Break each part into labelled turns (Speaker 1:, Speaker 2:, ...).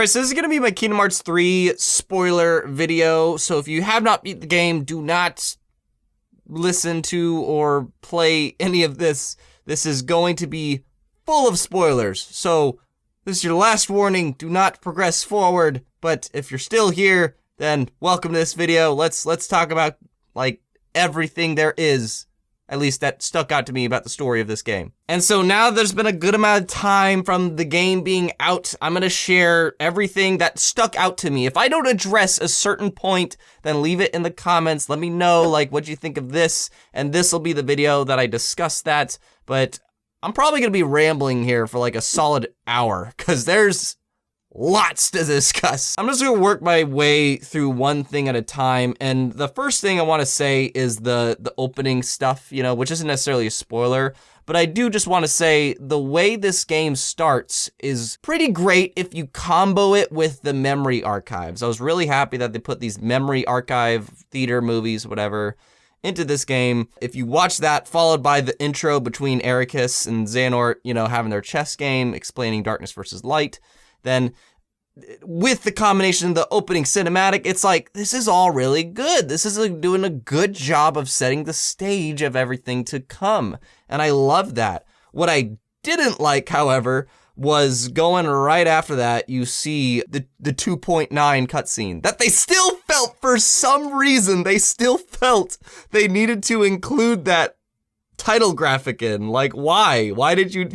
Speaker 1: Alright, so this is gonna be my Kingdom Hearts 3 spoiler video, so if you have not beat the game, do not listen to or play any of this. This is going to be full of spoilers, so this is your last warning. Do not progress forward, but if you're still here, then welcome to this video. Let's talk about, like, everything there is, at least that stuck out to me about the story of this game. And so now there's been a good amount of time from the game being out. I'm gonna share everything that stuck out to me. If I don't address a certain point, then leave it in the comments. Let me know, like, what you think of this, and this will be the video that I discuss that. But I'm probably gonna be rambling here for like a solid hour, because there's lots to discuss. I'm just gonna work my way through one thing at a time, and the first thing I want to say is the opening stuff, you know, which isn't necessarily a spoiler, but I do just want to say the way this game starts is pretty great if you combo it with the memory archives. I was really happy that they put these memory archive theater movies, whatever, into this game. If you watch that, followed by the intro between Ericus and Xehanort, you know, having their chess game, explaining darkness versus light, then with the combination of the opening cinematic, it's like, this is all really good. This is like doing a good job of setting the stage of everything to come. And I love that. What I didn't like, however, was going right after that, you see the 2.9 cutscene that they still felt, for some reason, they still felt they needed to include that title graphic in. Like, why? Why did you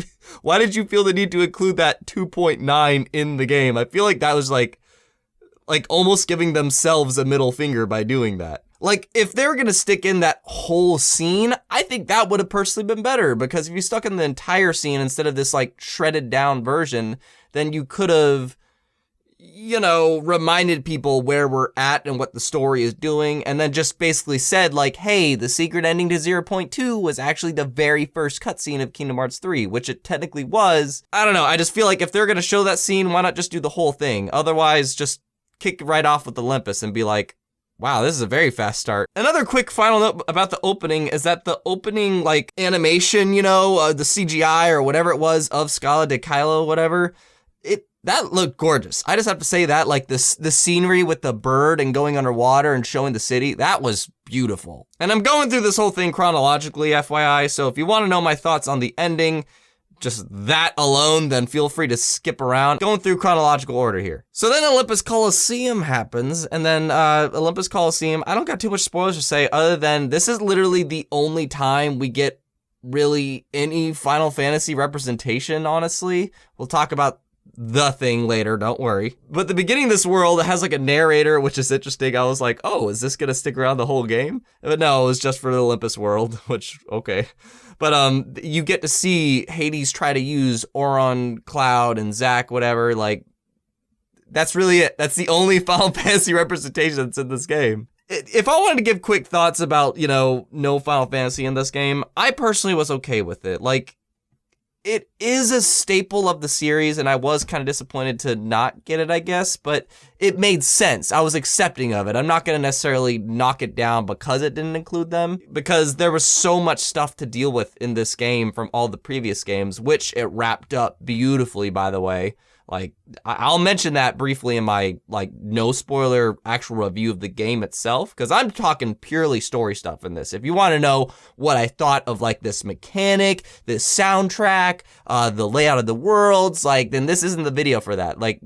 Speaker 1: feel the need to include that 2.9 in the game? I feel like that was like almost giving themselves a middle finger by doing that. Like, if they were gonna stick in that whole scene, I think that would have personally been better, because if you stuck in the entire scene instead of this like shredded down version, then you could have, you know, reminded people where we're at and what the story is doing, and then just basically said, like, hey, the secret ending to 0.2 was actually the very first cutscene of Kingdom Hearts 3, which it technically was. I don't know, I just feel like if they're gonna show that scene, why not just do the whole thing? Otherwise, just kick right off with Olympus and be like, wow, this is a very fast start. Another quick final note about the opening is that the opening, like, animation, you know, the CGI or whatever it was of Scarlett de Kylo, whatever, that looked gorgeous. I just have to say that, like, the scenery with the bird and going underwater and showing the city, that was beautiful. And I'm going through this whole thing chronologically, FYI, so if you want to know my thoughts on the ending, just that alone, then feel free to skip around. Going through chronological order here. So then Olympus Coliseum happens, and then Olympus Coliseum, I don't got too much spoilers to say other than this is literally the only time we get really any Final Fantasy representation, honestly. We'll talk about the thing later, don't worry. But the beginning of this world, it has like a narrator, which is interesting. I was like, oh, is this gonna stick around the whole game? But no, it was just for the Olympus world, which, okay. But you get to see Hades try to use Oron, Cloud, and Zack, whatever, like, that's really it. That's the only Final Fantasy representation that's in this game. If I wanted to give quick thoughts about, you know, no Final Fantasy in this game, I personally was okay with it. Like, it is a staple of the series, and I was kind of disappointed to not get it, I guess, but it made sense. I was accepting of it. I'm not going to necessarily knock it down because it didn't include them, because there was so much stuff to deal with in this game from all the previous games, which it wrapped up beautifully, by the way. Like, I'll mention that briefly in my, like, no spoiler actual review of the game itself, because I'm talking purely story stuff in this. If you want to know what I thought of, like, this mechanic, this soundtrack, the layout of the worlds, like, then this isn't the video for that. Like,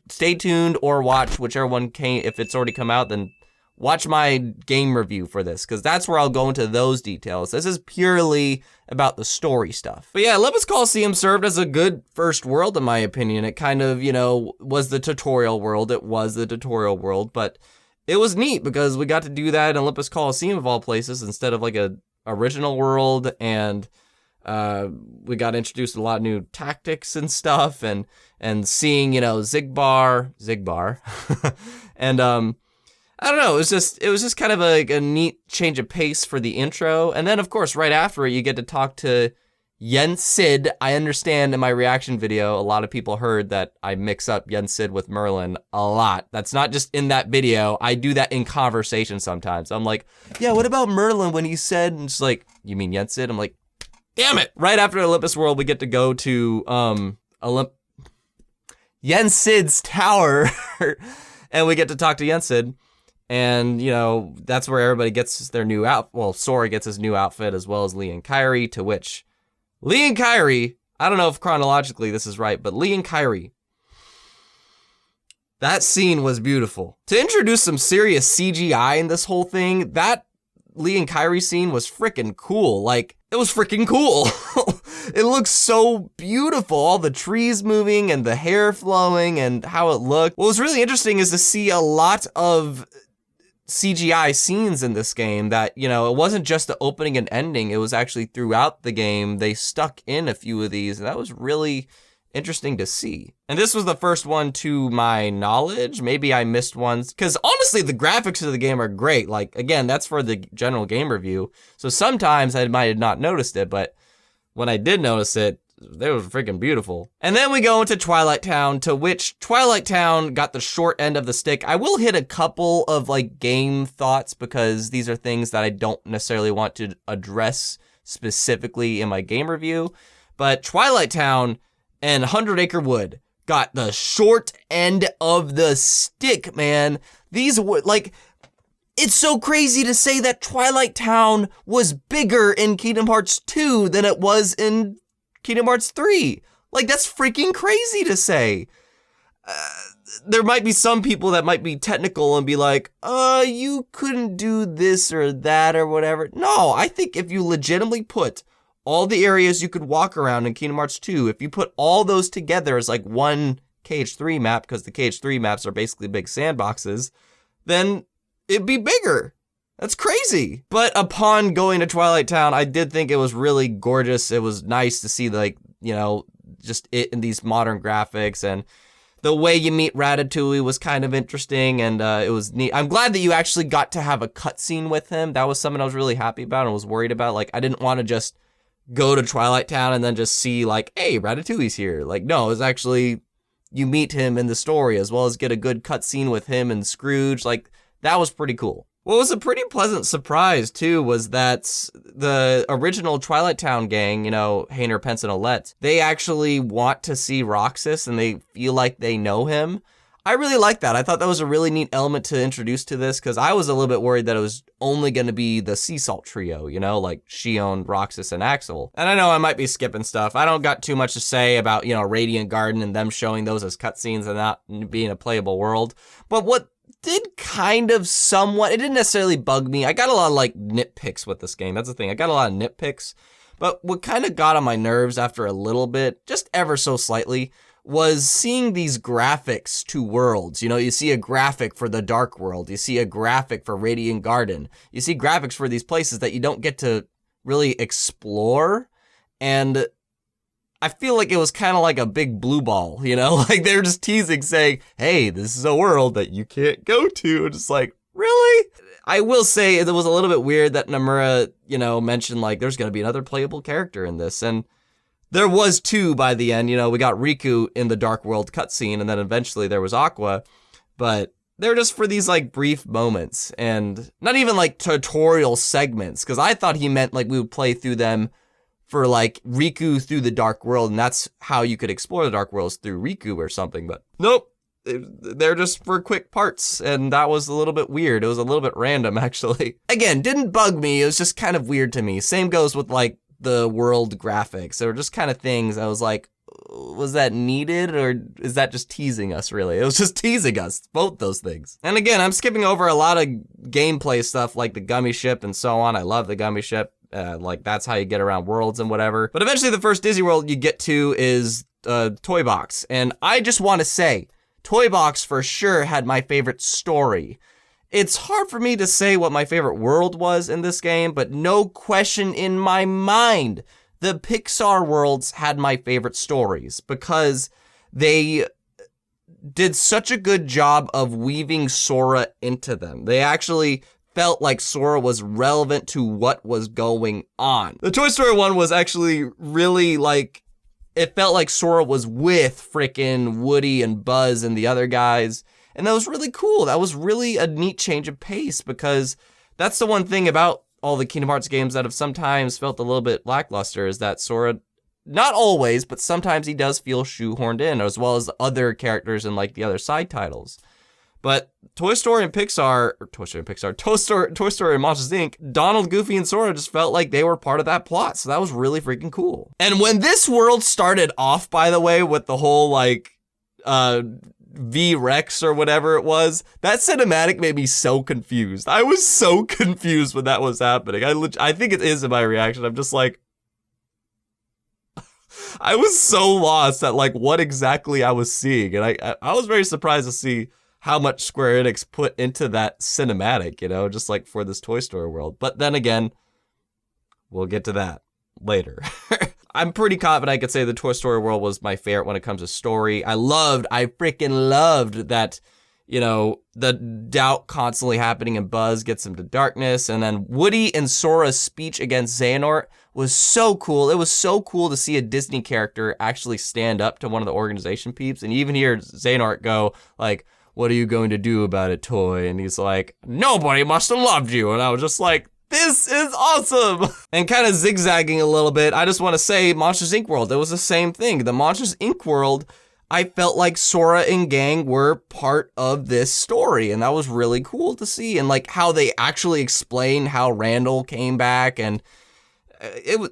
Speaker 1: stay tuned or watch whichever one came. If it's already come out, then watch my game review for this, because that's where I'll go into those details. This is purely about the story stuff. But yeah, Olympus Coliseum served as a good first world, in my opinion. It kind of, you know, was the tutorial world. It was the tutorial world, but it was neat because we got to do that in Olympus Coliseum of all places instead of like a original world, and we got introduced to a lot of new tactics and stuff, and seeing, you know, Zigbar, and I don't know, it was just kind of a neat change of pace for the intro. And then, of course, right after it, you get to talk to Yen Sid. I understand in my reaction video, a lot of people heard that I mix up Yen Sid with Merlin a lot. That's not just in that video. I do that in conversation sometimes. I'm like, yeah, what about Merlin when he said, and it's like, you mean Yen Sid? I'm like, damn it. Right after Olympus World, we get to go to Yensid's tower. And we get to talk to Yensid. And, you know, that's where everybody gets their new outfit. Well, Sora gets his new outfit as well as Lee and Kairi, to which Lee and Kairi, I don't know if chronologically this is right, but Lee and Kairi, that scene was beautiful. To introduce some serious CGI in this whole thing, that Lee and Kairi scene was freaking cool. Like, it was freaking cool. It looks so beautiful. All the trees moving and the hair flowing and how it looked. What was really interesting is to see a lot of CGI scenes in this game that, you know, it wasn't just the opening and ending. It was actually throughout the game. They stuck in a few of these, and that was really interesting to see. And this was the first one to my knowledge. Maybe I missed ones, because honestly, the graphics of the game are great. Like, again, that's for the general game review. So sometimes I might have not noticed it, but when I did notice it, they were freaking beautiful. And then we go into Twilight Town, to which Twilight Town got the short end of the stick. I will hit a couple of like game thoughts because these are things that I don't necessarily want to address specifically in my game review. But Twilight Town and 100 Acre Wood got the short end of the stick, man. These were like, it's so crazy to say that Twilight Town was bigger in Kingdom Hearts 2 than it was in Kingdom Hearts 3. Like, that's freaking crazy to say. There might be some people that might be technical and be like, you couldn't do this or that or whatever. No, I think if you legitimately put all the areas you could walk around in Kingdom Hearts 2, if you put all those together as like one KH3 map, because the KH3 maps are basically big sandboxes, then it'd be bigger. That's crazy. But upon going to Twilight Town, I did think it was really gorgeous. It was nice to see, like, you know, just it in these modern graphics, and the way you meet Ratatouille was kind of interesting, and it was neat. I'm glad that you actually got to have a cutscene with him. That was something I was really happy about and was worried about. Like, I didn't want to just go to Twilight Town and then just see, like, hey, Ratatouille's here. Like, no, it was actually, you meet him in the story, as well as get a good cutscene with him and Scrooge. Like, that was pretty cool. What was a pretty pleasant surprise, too, was that the original Twilight Town gang, you know, Hayner, Pence, and Olette, they actually want to see Roxas, and they feel like they know him. I really like that. I thought that was a really neat element to introduce to this, because I was a little bit worried that it was only going to be the Sea Salt trio, you know, like Shion, Roxas, and Axel. And I know I might be skipping stuff. I don't got too much to say about, you know, Radiant Garden and them showing those as cutscenes and not being a playable world. But what did kind of somewhat, it didn't necessarily bug me. I got a lot of like nitpicks with this game. That's the thing. I got a lot of nitpicks. But what kind of got on my nerves after a little bit, just ever so slightly, was seeing these graphics to worlds. You know, you see a graphic for the Dark World. You see a graphic for Radiant Garden. You see graphics for these places that you don't get to really explore. And I feel like it was kind of like a big blue ball, you know? Like, they were just teasing, saying, hey, this is a world that you can't go to. And just like, really? I will say it was a little bit weird that Nomura, you know, mentioned, like, there's going to be another playable character in this. And there was two by the end. You know, we got Riku in the Dark World cutscene, and then eventually there was Aqua. But they're just for these, like, brief moments. And not even, like, tutorial segments. Because I thought he meant, like, we would play through them for like Riku through the Dark World, and that's how you could explore the Dark Worlds, through Riku or something. But nope, they're just for quick parts, and that was a little bit weird. It was a little bit random, actually. Again, didn't bug me. It was just kind of weird to me. Same goes with like the world graphics. They were just kind of things I was like, was that needed, or is that just teasing us, really? It was just teasing us, both those things. And again, I'm skipping over a lot of gameplay stuff like the gummy ship and so on. I love the gummy ship. Like, that's how you get around worlds and whatever. But eventually the first Disney World you get to is Toy Box. And I just want to say, Toy Box for sure had my favorite story. It's hard for me to say what my favorite world was in this game, but no question in my mind, the Pixar worlds had my favorite stories, because they did such a good job of weaving Sora into them. They actually felt like Sora was relevant to what was going on. The Toy Story one was actually really like, it felt like Sora was with frickin' Woody and Buzz and the other guys. And that was really cool. That was really a neat change of pace, because that's the one thing about all the Kingdom Hearts games that have sometimes felt a little bit lackluster, is that Sora not always, but sometimes he does feel shoehorned in, as well as other characters in like the other side titles. But Toy Story and Monsters, Inc., Donald, Goofy, and Sora just felt like they were part of that plot. So that was really freaking cool. And when this world started off, by the way, with the whole like V-Rex or whatever it was, that cinematic made me so confused. I was so confused when that was happening. I think it is in my reaction. I'm just like, I was so lost at like what exactly I was seeing. And I was very surprised to see how much Square Enix put into that cinematic, you know, just like for this Toy Story world. But then again, we'll get to that later. I'm pretty confident I could say the Toy Story world was my favorite when it comes to story. I freaking loved that, you know, the doubt constantly happening in Buzz gets him to darkness. And then Woody and Sora's speech against Xehanort was so cool. It was so cool to see a Disney character actually stand up to one of the organization peeps. And you even hear Xehanort go like, "What are you going to do about it, Toy?" And he's like, "Nobody must have loved you." And I was just like, this is awesome. And kind of zigzagging a little bit, I just want to say Monsters, Inc. world, it was the same thing. The Monsters, Inc. world, I felt like Sora and gang were part of this story. And that was really cool to see. And like how they actually explained how Randall came back. And it was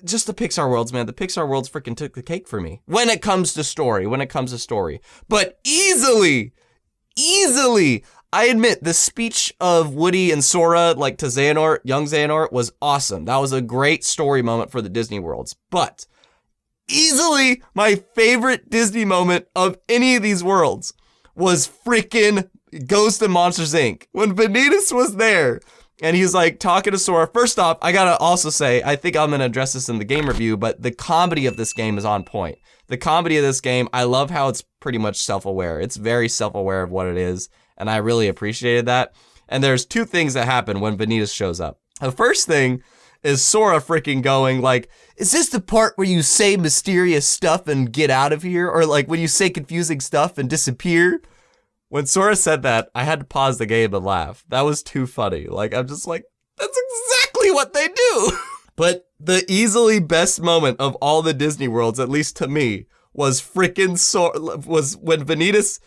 Speaker 1: just the Pixar worlds, man. The Pixar worlds freaking took the cake for me when it comes to story, But easily, I admit the speech of Woody and Sora, like to Xehanort, young Xehanort, was awesome. That was a great story moment for the Disney worlds. But easily my favorite Disney moment of any of these worlds was freaking Ghost and Monsters, Inc. When Vanitas was there and he's like talking to Sora. First off, I gotta also say, I think I'm gonna address this in the game review, but the comedy of this game is on point. The comedy of this game, I love how it's pretty much self-aware. It's very self-aware of what it is, and I really appreciated that. And there's two things that happen when Vanitas shows up. The first thing is Sora freaking going like, "Is this the part where you say mysterious stuff and get out of here? Or like when you say confusing stuff and disappear?" When Sora said that, I had to pause the game and laugh. That was too funny. Like, I'm just like, that's exactly what they do. But the easily best moment of all the Disney worlds, at least to me, was freaking was when Vanitas,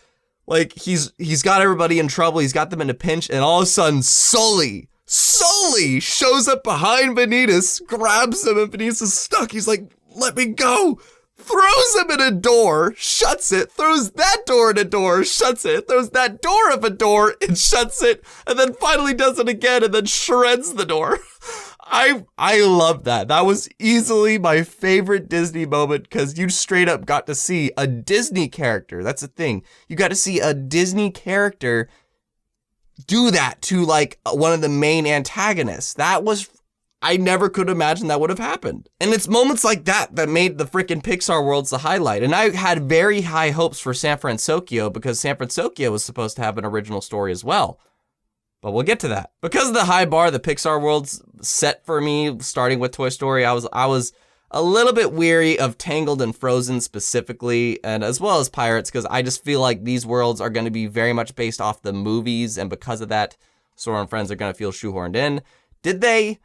Speaker 1: like, he's got everybody in trouble. He's got them in a pinch. And all of a sudden, Sully shows up behind Vanitas, grabs him, and Vanitas is stuck. He's like, "Let me go." Throws him in a door, shuts it, throws that door in a door, shuts it, throws that door of a door and shuts it, and then finally does it again and then shreds the door. I love that. That was easily my favorite Disney moment because you straight up got to see a Disney character. That's the thing. You got to see a Disney character do that to like one of the main antagonists. I never could imagine that would have happened. And it's moments like that that made the freaking Pixar worlds the highlight. And I had very high hopes for San Fransokyo because San Fransokyo was supposed to have an original story as well. But we'll get to that. Because of the high bar the Pixar worlds set for me, starting with Toy Story, I was a little bit weary of Tangled and Frozen specifically, and as well as Pirates, because I just feel like these worlds are going to be very much based off the movies, and because of that, Sora and friends are going to feel shoehorned in. Did they?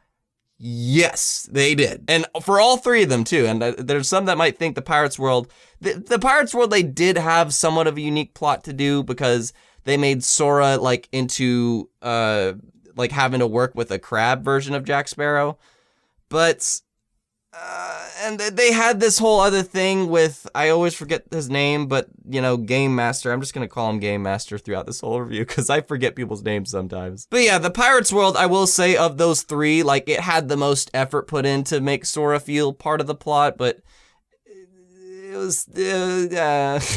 Speaker 1: Yes, they did. And for all three of them too. And there's some that might think the Pirates world, the Pirates world, they did have somewhat of a unique plot to do because they made Sora like into like having to work with a crab version of Jack Sparrow. But and they had this whole other thing with, I always forget his name, but you know, Game Master. I'm just going to call him Game Master throughout this whole review because I forget people's names sometimes. But yeah, the Pirates world, I will say of those three, like it had the most effort put in to make Sora feel part of the plot, but it was,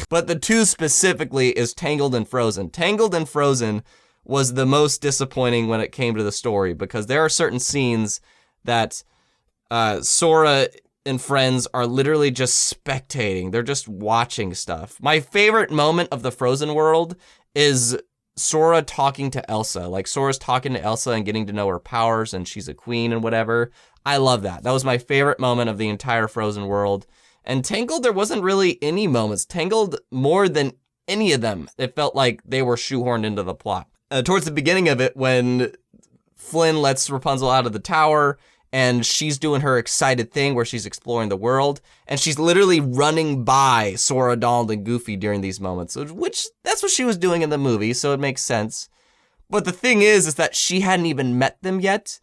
Speaker 1: But the two specifically is Tangled and Frozen. Tangled and Frozen was the most disappointing when it came to the story because there are certain scenes that Sora and friends are literally just spectating. They're just watching stuff. My favorite moment of the Frozen world is Sora talking to Elsa. Like Sora's talking to Elsa and getting to know her powers and she's a queen and whatever. I love that. That was my favorite moment of the entire Frozen world. And Tangled, there wasn't really any moments. Tangled, more than any of them, it felt like they were shoehorned into the plot. Towards the beginning of it, when Flynn lets Rapunzel out of the tower, and she's doing her excited thing where she's exploring the world, and she's literally running by Sora, Donald, and Goofy during these moments, which that's what she was doing in the movie, so it makes sense. But the thing is that she hadn't even met them yet,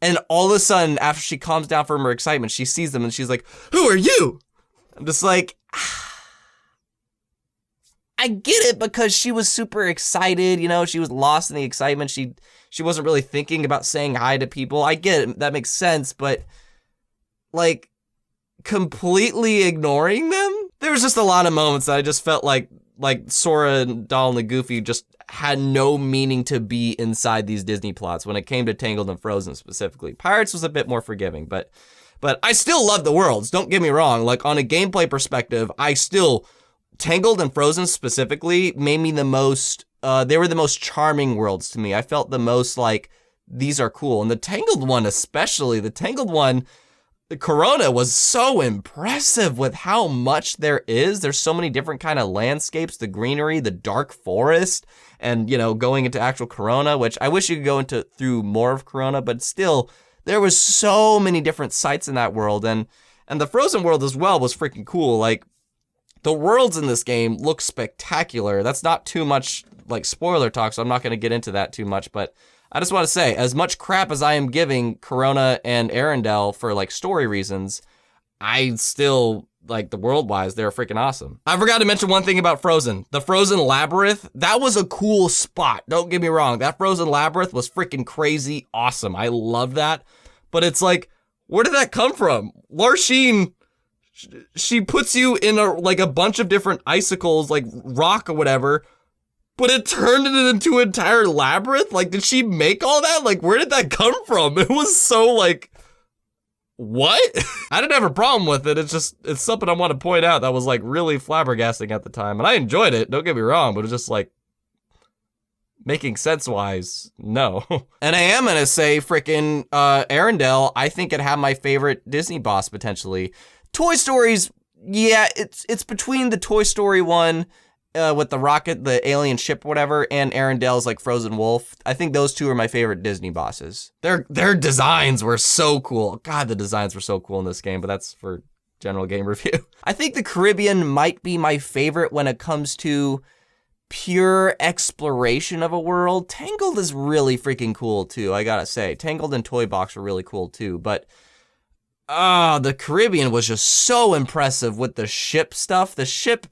Speaker 1: and all of a sudden, after she calms down from her excitement, she sees them, and she's like, "Who are you?" I'm just like, I get it, because she was super excited, you know, she was lost in the excitement, she wasn't really thinking about saying hi to people. I get it, that makes sense, but, like, completely ignoring them? There was just a lot of moments that I just felt like Sora and Donald and Goofy just had no meaning to be inside these Disney plots when it came to Tangled and Frozen specifically. Pirates was a bit more forgiving, but I still love the worlds, don't get me wrong. Like, on a gameplay perspective, Tangled and Frozen specifically made me the most, they were the most charming worlds to me. I felt the most like, these are cool. And the Tangled one especially, the Corona was so impressive with how much there is. There's so many different kind of landscapes, the greenery, the dark forest, and, you know, going into actual Corona, which I wish you could go through more of Corona, but still, there was so many different sites in that world. And the Frozen world as well was freaking cool. Like, the worlds in this game look spectacular. That's not too much like spoiler talk, so I'm not going to get into that too much, but I just want to say, as much crap as I am giving Corona and Arendelle for like story reasons, I still, like, the world-wise, they're freaking awesome. I forgot to mention one thing about Frozen. The Frozen Labyrinth, that was a cool spot. Don't get me wrong. That Frozen Labyrinth was freaking crazy awesome. I love that. But it's like, where did that come from? Larsheen, she puts you in a bunch of different icicles, like rock or whatever, but it turned it into an entire labyrinth? Like, did she make all that? Like, where did that come from? It was so like, what? I didn't have a problem with it. It's something I want to point out that was like really flabbergasting at the time. And I enjoyed it, don't get me wrong, but it's just like, making sense-wise, no. And I am gonna say freaking Arendelle, I think it had my favorite Disney boss potentially. Toy Story's, yeah, it's between the Toy Story one with the rocket, the alien ship, whatever, and Arendelle's like Frozen Wolf. I think those two are my favorite Disney bosses. Their designs were so cool. God, the designs were so cool in this game, but that's for general game review. I think the Caribbean might be my favorite when it comes to pure exploration of a world. Tangled is really freaking cool too, I gotta say. Tangled and Toy Box are really cool too, but the Caribbean was just so impressive with the ship stuff. The ship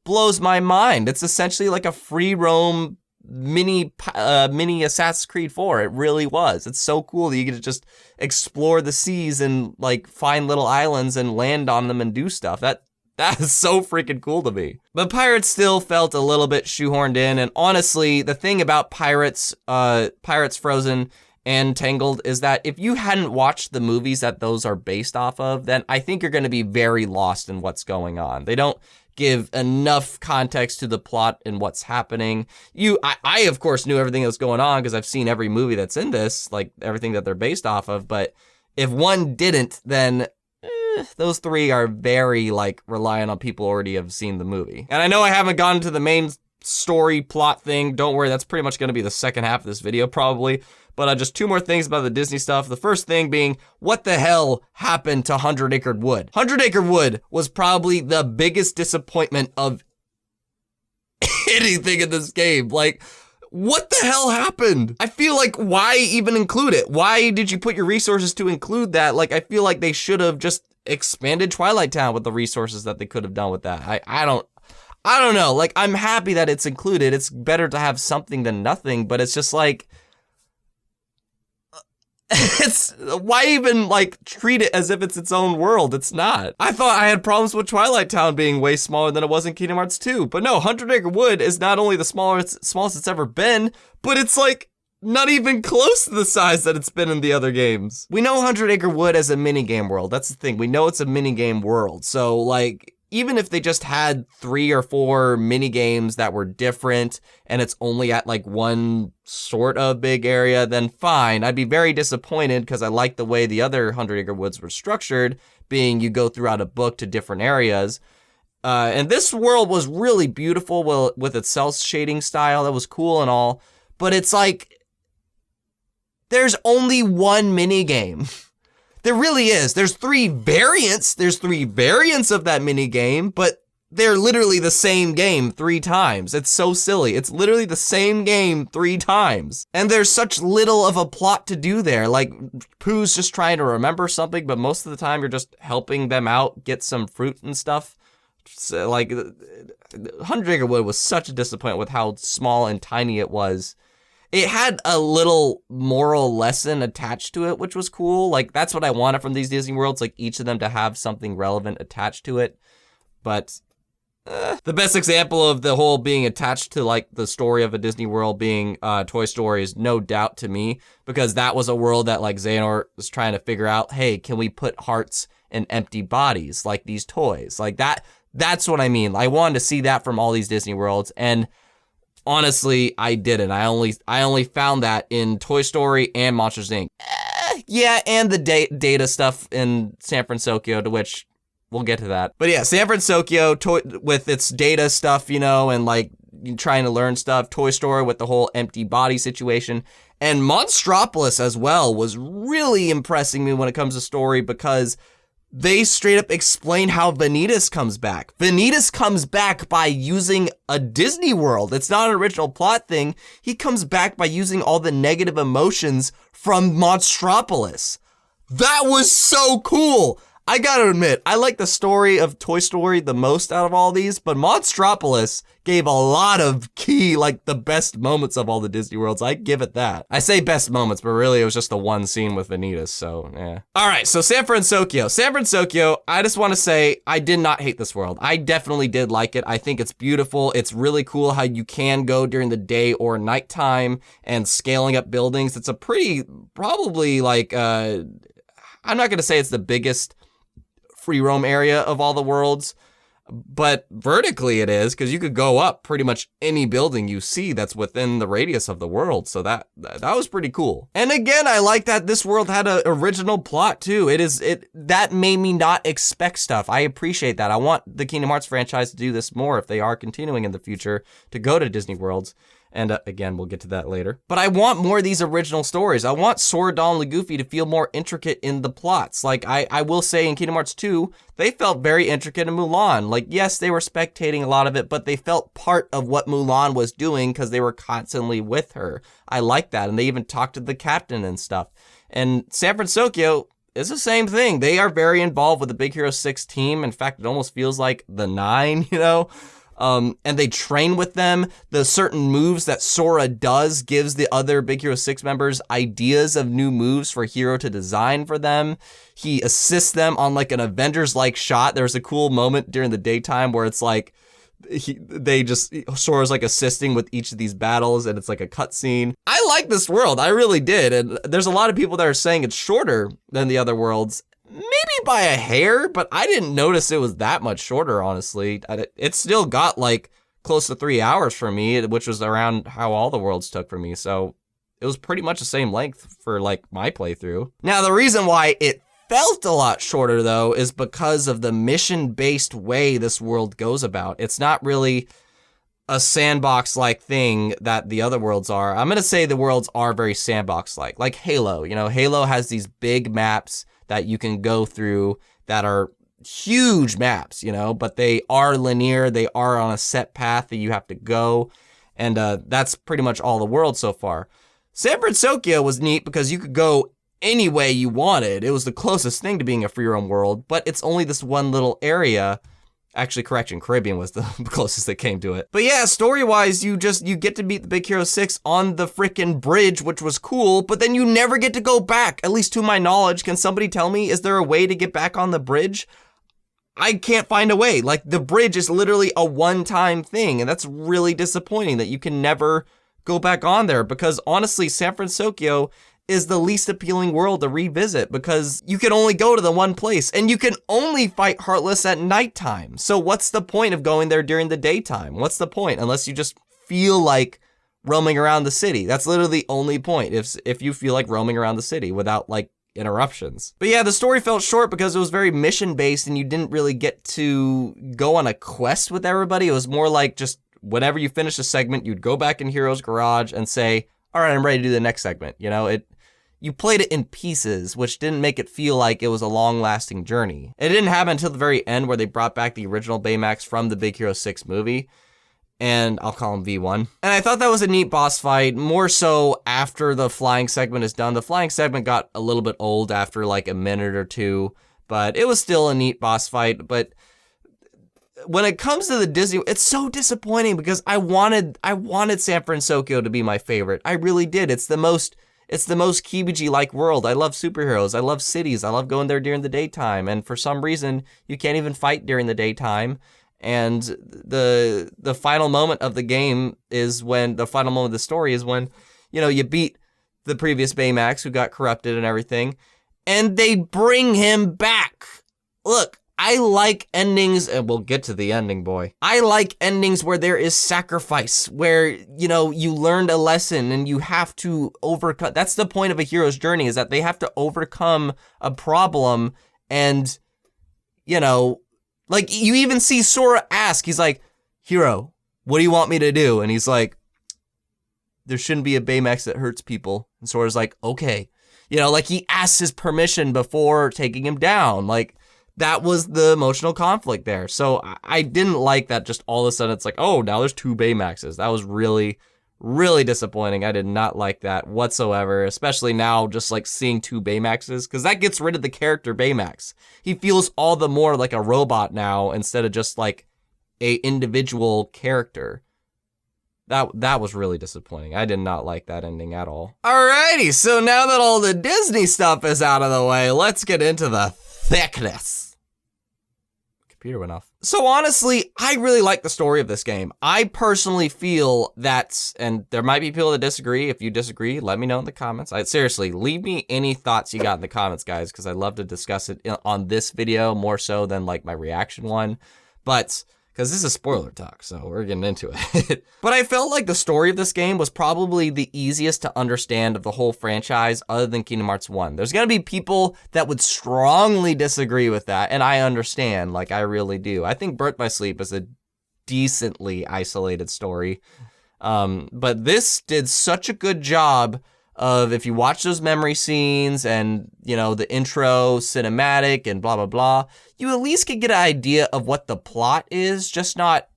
Speaker 1: blows my mind. It's essentially like a free roam mini Assassin's Creed 4. It really was. It's so cool that you get to just explore the seas and like find little islands and land on them and do stuff. That is so freaking cool to me. But Pirates still felt a little bit shoehorned in, and honestly, the thing about Pirates Frozen and Tangled is that if you hadn't watched the movies that those are based off of, then I think you're going to be very lost in what's going on. They don't give enough context to the plot and what's happening. I of course knew everything that was going on because I've seen every movie that's in this, like everything that they're based off of, but if one didn't, then those three are very like reliant on people already have seen the movie. And I know I haven't gotten to the main story plot thing. Don't worry, that's pretty much going to be the second half of this video probably. But just two more things about the Disney stuff. The first thing being, what the hell happened to 100 Acre Wood? 100 Acre Wood was probably the biggest disappointment of anything in this game. Like, what the hell happened? I feel like, why even include it? Why did you put your resources to include that? Like, I feel like they should have just expanded Twilight Town with the resources that they could have done with that. I don't know. Like, I'm happy that it's included. It's better to have something than nothing, but it's just like, it's, why even like treat it as if it's its own world? It's not. I thought I had problems with Twilight Town being way smaller than it was in Kingdom Hearts 2, but no, 100 Acre Wood is not only the smallest it's ever been, but it's like not even close to the size that it's been in the other games. We know 100 Acre Wood as a minigame world. That's the thing. We know it's a minigame world. So like, even if they just had 3 or 4 mini games that were different and it's only at like one sort of big area, then fine. I'd be very disappointed because I like the way the other 100 Acre Woods were structured, being you go throughout a book to different areas. And this world was really beautiful with its cell shading style. That was cool and all, but it's like, there's only one mini game. There really is. There's three variants. There's three variants of that mini game, but they're literally the same game 3 times. It's so silly. It's literally the same game 3 times. And there's such little of a plot to do there. Like, Pooh's just trying to remember something, but most of the time you're just helping them out, get some fruit and stuff. So, like, 100 Acre Wood was such a disappointment with how small and tiny it was. It had a little moral lesson attached to it, which was cool. Like, that's what I wanted from these Disney Worlds, like each of them to have something relevant attached to it. But the best example of the whole being attached to like the story of a Disney World being Toy Story is no doubt to me, because that was a world that like Xehanort was trying to figure out, hey, can we put hearts in empty bodies like these toys? Like that's what I mean. I wanted to see that from all these Disney Worlds, and honestly, I didn't. I only found that in Toy Story and Monsters, Inc. Yeah, and the data stuff in San Fransokyo, to which we'll get to that. But yeah, San Fransokyo with its data stuff, you know, and like trying to learn stuff. Toy Story with the whole empty body situation. And Monstropolis as well was really impressing me when it comes to story, because they straight up explain how Vanitas comes back. Vanitas comes back by using a Disney World. It's not an original plot thing. He comes back by using all the negative emotions from Monstropolis. That was so cool. I gotta admit, I like the story of Toy Story the most out of all these, but Monstropolis gave a lot of like the best moments of all the Disney Worlds. I give it that. I say best moments, but really it was just the one scene with Vanitas, so yeah. All right, so San Fransokyo. San Fransokyo, I just want to say I did not hate this world. I definitely did like it. I think it's beautiful. It's really cool how you can go during the day or nighttime and scaling up buildings. It's a pretty, probably like, I'm not gonna say it's the biggest free roam area of all the worlds, but vertically it is, because you could go up pretty much any building you see that's within the radius of the world. So that was pretty cool. And again, I like that this world had an original plot too. That made me not expect stuff. I appreciate that. I want the Kingdom Hearts franchise to do this more if they are continuing in the future to go to Disney Worlds. And again, we'll get to that later. But I want more of these original stories. I want Sora, Donald, and Goofy to feel more intricate in the plots. Like, I will say in Kingdom Hearts 2, they felt very intricate in Mulan. Like, yes, they were spectating a lot of it, but they felt part of what Mulan was doing because they were constantly with her. I like that. And they even talked to the captain and stuff. And San Fransokyo is the same thing. They are very involved with the Big Hero 6 team. In fact, it almost feels like the 9, you know? And they train with them. The certain moves that Sora does gives the other Big Hero 6 members ideas of new moves for Hero to design for them. He assists them on like an Avengers-like shot. There's a cool moment during the daytime where it's like, Sora's like assisting with each of these battles, and it's like a cutscene. I like this world. I really did. And there's a lot of people that are saying it's shorter than the other worlds. Maybe by a hair, but I didn't notice it was that much shorter, honestly. It still got like close to 3 hours for me, which was around how all the worlds took for me. So it was pretty much the same length for like my playthrough. Now, the reason why it felt a lot shorter though is because of the mission-based way this world goes about. It's not really a sandbox-like thing that the other worlds are. I'm gonna say the worlds are very sandbox-like. Like Halo, you know, Halo has these big maps that you can go through that are huge maps, you know, but they are linear. They are on a set path that you have to go. And that's pretty much all the world so far. San Fransokyo was neat because you could go any way you wanted. It was the closest thing to being a free roam world, but it's only this one little area. Actually, correction, Caribbean was the closest that came to it. But yeah, story-wise, you get to meet the Big Hero 6 on the frickin' bridge, which was cool, but then you never get to go back, at least to my knowledge. Can somebody tell me, is there a way to get back on the bridge? I can't find a way. Like, the bridge is literally a one-time thing, and that's really disappointing that you can never go back on there, because honestly, San Fransokyo is the least appealing world to revisit because you can only go to the one place and you can only fight Heartless at nighttime. So what's the point of going there during the daytime? What's the point? Unless you just feel like roaming around the city. That's literally the only point if you feel like roaming around the city without like interruptions. But yeah, the story felt short because it was very mission based and you didn't really get to go on a quest with everybody. It was more like just whenever you finish a segment, you'd go back in Hero's Garage and say, all right, I'm ready to do the next segment. You know, you played it in pieces, which didn't make it feel like it was a long-lasting journey. It didn't happen until the very end where they brought back the original Baymax from the Big Hero 6 movie, and I'll call him V1. And I thought that was a neat boss fight, more so after the flying segment is done. The flying segment got a little bit old after like a minute or two, but it was still a neat boss fight. But when it comes to the Disney, it's so disappointing because I wanted San Fransokyo to be my favorite. I really did. It's the most Kibiji-like world. I love superheroes. I love cities. I love going there during the daytime. And for some reason, you can't even fight during the daytime. And the final moment of the game is when, the final moment of the story is when, you know, you beat the previous Baymax who got corrupted and everything, and they bring him back. Look, I like endings, and we'll get to the ending, boy. I like endings where there is sacrifice, where, you know, you learned a lesson and you have to overcome. That's the point of a hero's journey, is that they have to overcome a problem. And, you know, like, you even see Sora ask, he's like, "Hero, what do you want me to do?" And he's like, "There shouldn't be a Baymax that hurts people." And Sora's like, "Okay." You know, like, he asks his permission before taking him down. Like, that was the emotional conflict there. So I didn't like that just all of a sudden it's like, oh, now there's 2 Baymaxes. That was really, really disappointing. I did not like that whatsoever, especially now just like seeing 2 Baymaxes, because that gets rid of the character Baymax. He feels all the more like a robot now instead of just like a individual character. That was really disappointing. I did not like that ending at all. Alrighty, so now that all the Disney stuff is out of the way, let's get into the thickness. Computer went off. So honestly, I really like the story of this game. I personally feel that, and there might be people that disagree. If you disagree, let me know in the comments. Seriously, leave me any thoughts you got in the comments, guys, because I'd love to discuss it on this video more so than like my reaction one. But because this is spoiler talk, so we're getting into it. But I felt like the story of this game was probably the easiest to understand of the whole franchise other than Kingdom Hearts 1. There's gonna be people that would strongly disagree with that, and I understand, like, I really do. I think Birth by Sleep is a decently isolated story, but this did such a good job of, if you watch those memory scenes and, you know, the intro cinematic and blah, blah, blah, you at least can get an idea of what the plot is, just not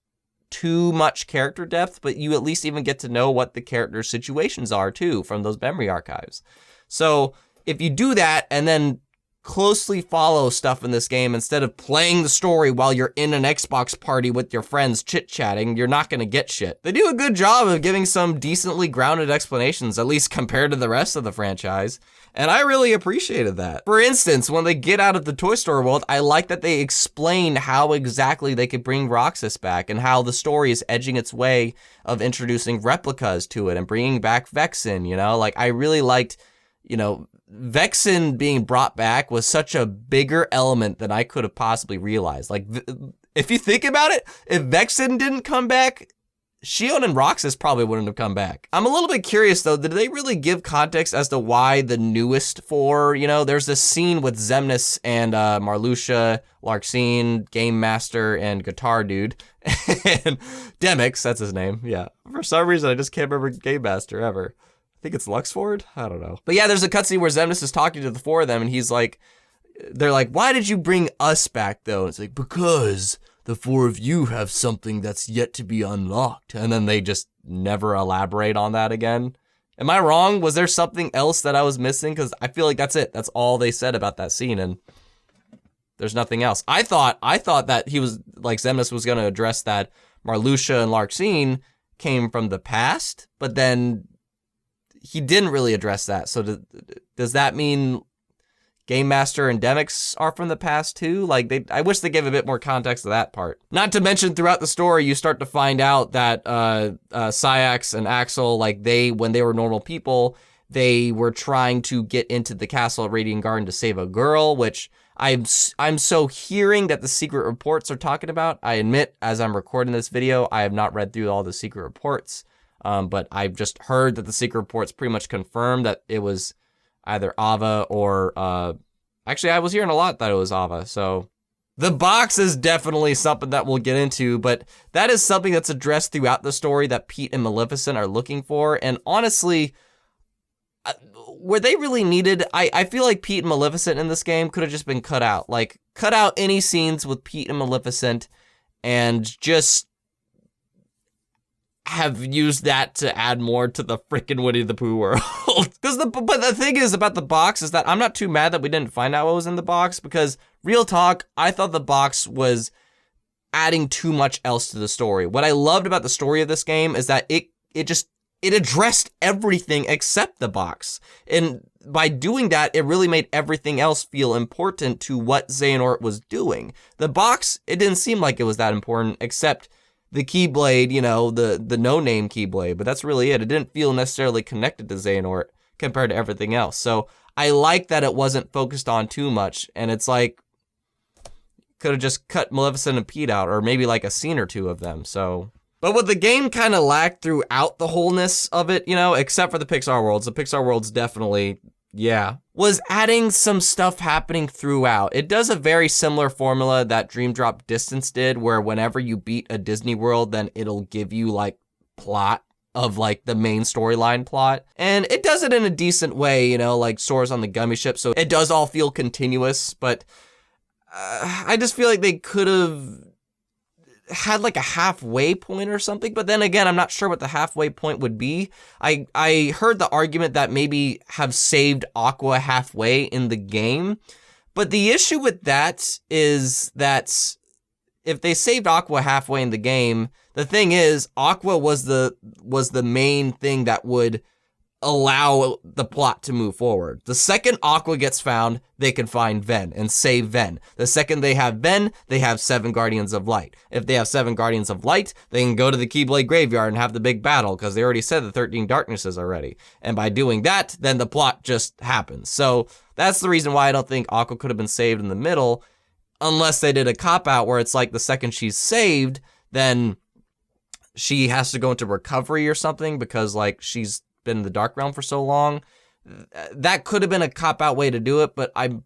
Speaker 1: too much character depth, but you at least even get to know what the character situations are too from those memory archives. So if you do that and then closely follow stuff in this game instead of playing the story while you're in an Xbox party with your friends chit-chatting, you're not going to get shit. They do a good job of giving some decently grounded explanations, at least compared to the rest of the franchise, and I really appreciated that. For instance, when they get out of the Toy Story world, I like that they explain how exactly they could bring Roxas back and how the story is edging its way of introducing replicas to it and bringing back Vexen, you know? Like, I really liked, you know, Vexen being brought back was such a bigger element than I could have possibly realized. Like, if you think about it, if Vexen didn't come back, Shion and Roxas probably wouldn't have come back. I'm a little bit curious though, did they really give context as to why the newest 4, you know, there's this scene with Xemnas and Marluxia, Larxene, Game Master, and Guitar Dude, and Demyx, that's his name, yeah. For some reason, I just can't remember Game Master ever. I think it's Luxford? I don't know. But yeah, there's a cutscene where Xemnas is talking to the 4 of them, and he's like, they're like, "Why did you bring us back, though?" And it's like, "Because the 4 of you have something that's yet to be unlocked." And then they just never elaborate on that again. Am I wrong? Was there something else that I was missing? Because I feel like that's it. That's all they said about that scene, and there's nothing else. I thought that he was, like, Xemnas was going to address that Marluxia and Larxene came from the past, but then he didn't really address that. So does that mean Game Master and Demyx are from the past too? Like, I wish they gave a bit more context to that part. Not to mention, throughout the story, you start to find out that Sayax and Axel, like, when they were normal people, they were trying to get into the castle at Radiant Garden to save a girl, which I'm so hearing that the secret reports are talking about. I admit, as I'm recording this video, I have not read through all the secret reports. But I've just heard that the secret reports pretty much confirmed that it was either Ava or, actually I was hearing a lot that it was Ava, so the box is definitely something that we'll get into, but that is something that's addressed throughout the story that Pete and Maleficent are looking for, and honestly, were they really needed? I feel like Pete and Maleficent in this game could have just been cut out. Like, cut out any scenes with Pete and Maleficent and just have used that to add more to the freaking Winnie the Pooh world. But the thing is about the box is that I'm not too mad that we didn't find out what was in the box, because real talk, I thought the box was adding too much else to the story. What I loved about the story of this game is that it addressed everything except the box. And by doing that, it really made everything else feel important to what Xehanort was doing. The box, it didn't seem like it was that important, except the Keyblade, you know, the no-name Keyblade, but that's really it. It didn't feel necessarily connected to Xehanort compared to everything else. So I like that it wasn't focused on too much, and it's like, could have just cut Maleficent and Pete out, or maybe like a scene or two of them, so. But what the game kind of lacked throughout the wholeness of it, you know, except for the Pixar worlds, definitely, yeah, was adding some stuff happening throughout. It does a very similar formula that Dream Drop Distance did, where whenever you beat a Disney world, then it'll give you like plot of like the main storyline plot. And it does it in a decent way, you know, like Sora's on the Gummy Ship, so it does all feel continuous, but I just feel like they could have had like a halfway point or something, but then again, I'm not sure what the halfway point would be. I heard the argument that maybe have saved Aqua halfway in the game, but the issue with that is that if they saved Aqua halfway in the game, the thing is, Aqua was the main thing that would allow the plot to move forward. The second Aqua gets found, they can find Ven and save Ven. The second they have Ven, they have 7 Guardians of Light. If they have 7 Guardians of Light, they can go to the Keyblade Graveyard and have the big battle, because they already said the 13 Darknesses already. And by doing that, then the plot just happens. So that's the reason why I don't think Aqua could have been saved in the middle, unless they did a cop-out where it's like the second she's saved, then she has to go into recovery or something, because like she's been in the Dark Realm for so long. That could have been a cop-out way to do it, but I'm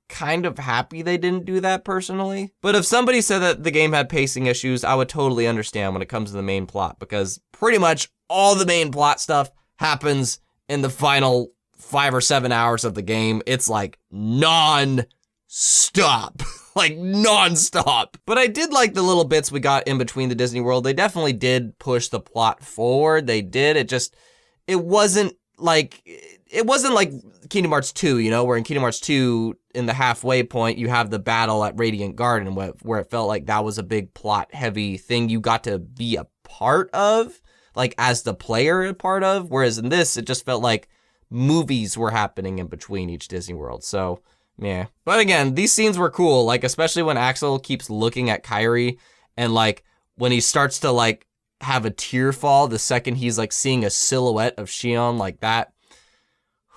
Speaker 1: kind of happy they didn't do that personally. But if somebody said that the game had pacing issues, I would totally understand when it comes to the main plot, because pretty much all the main plot stuff happens in the final 5 or 7 hours of the game. It's like non-stop. Like non-stop. But I did like the little bits we got in between the Disney World. They definitely did push the plot forward. They did. It wasn't like Kingdom Hearts 2, you know, where in Kingdom Hearts 2, in the halfway point, you have the battle at Radiant Garden, where it felt like that was a big plot-heavy thing you got to be a part of, like as the player a part of, whereas in this, it just felt like movies were happening in between each Disney World, so yeah. But again, these scenes were cool, like especially when Axel keeps looking at Kairi, and like when he starts to like have a tear fall the second he's like seeing a silhouette of Xion, like that.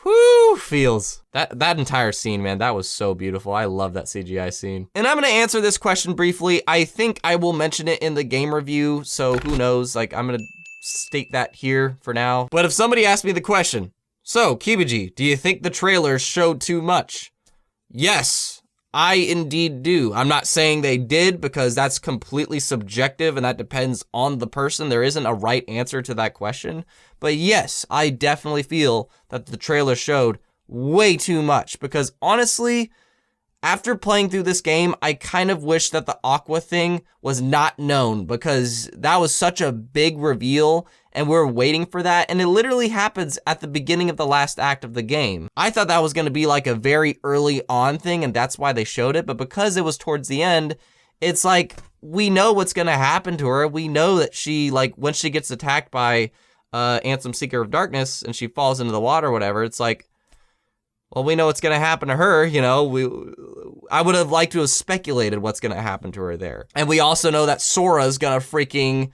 Speaker 1: Whoo, feels. That entire scene, man, that was so beautiful. I love that CGI scene. And I'm gonna answer this question briefly. I think I will mention it in the game review, so who knows, like I'm gonna state that here for now. But if somebody asked me the question, so Kibiji, do you think the trailers showed too much? Yes, I indeed do. I'm not saying they did, because that's completely subjective and that depends on the person. There isn't a right answer to that question. But yes, I definitely feel that the trailer showed way too much, because honestly, after playing through this game, I kind of wish that the Aqua thing was not known, because that was such a big reveal and we're waiting for that, and it literally happens at the beginning of the last act of the game. I thought that was going to be like a very early on thing, and that's why they showed it, but because it was towards the end, it's like, we know what's going to happen to her. We know that she, like, when she gets attacked by Ansem, Seeker of Darkness, and she falls into the water or whatever, it's like, well, we know what's going to happen to her, you know, I would have liked to have speculated what's going to happen to her there. And we also know that Sora's going to freaking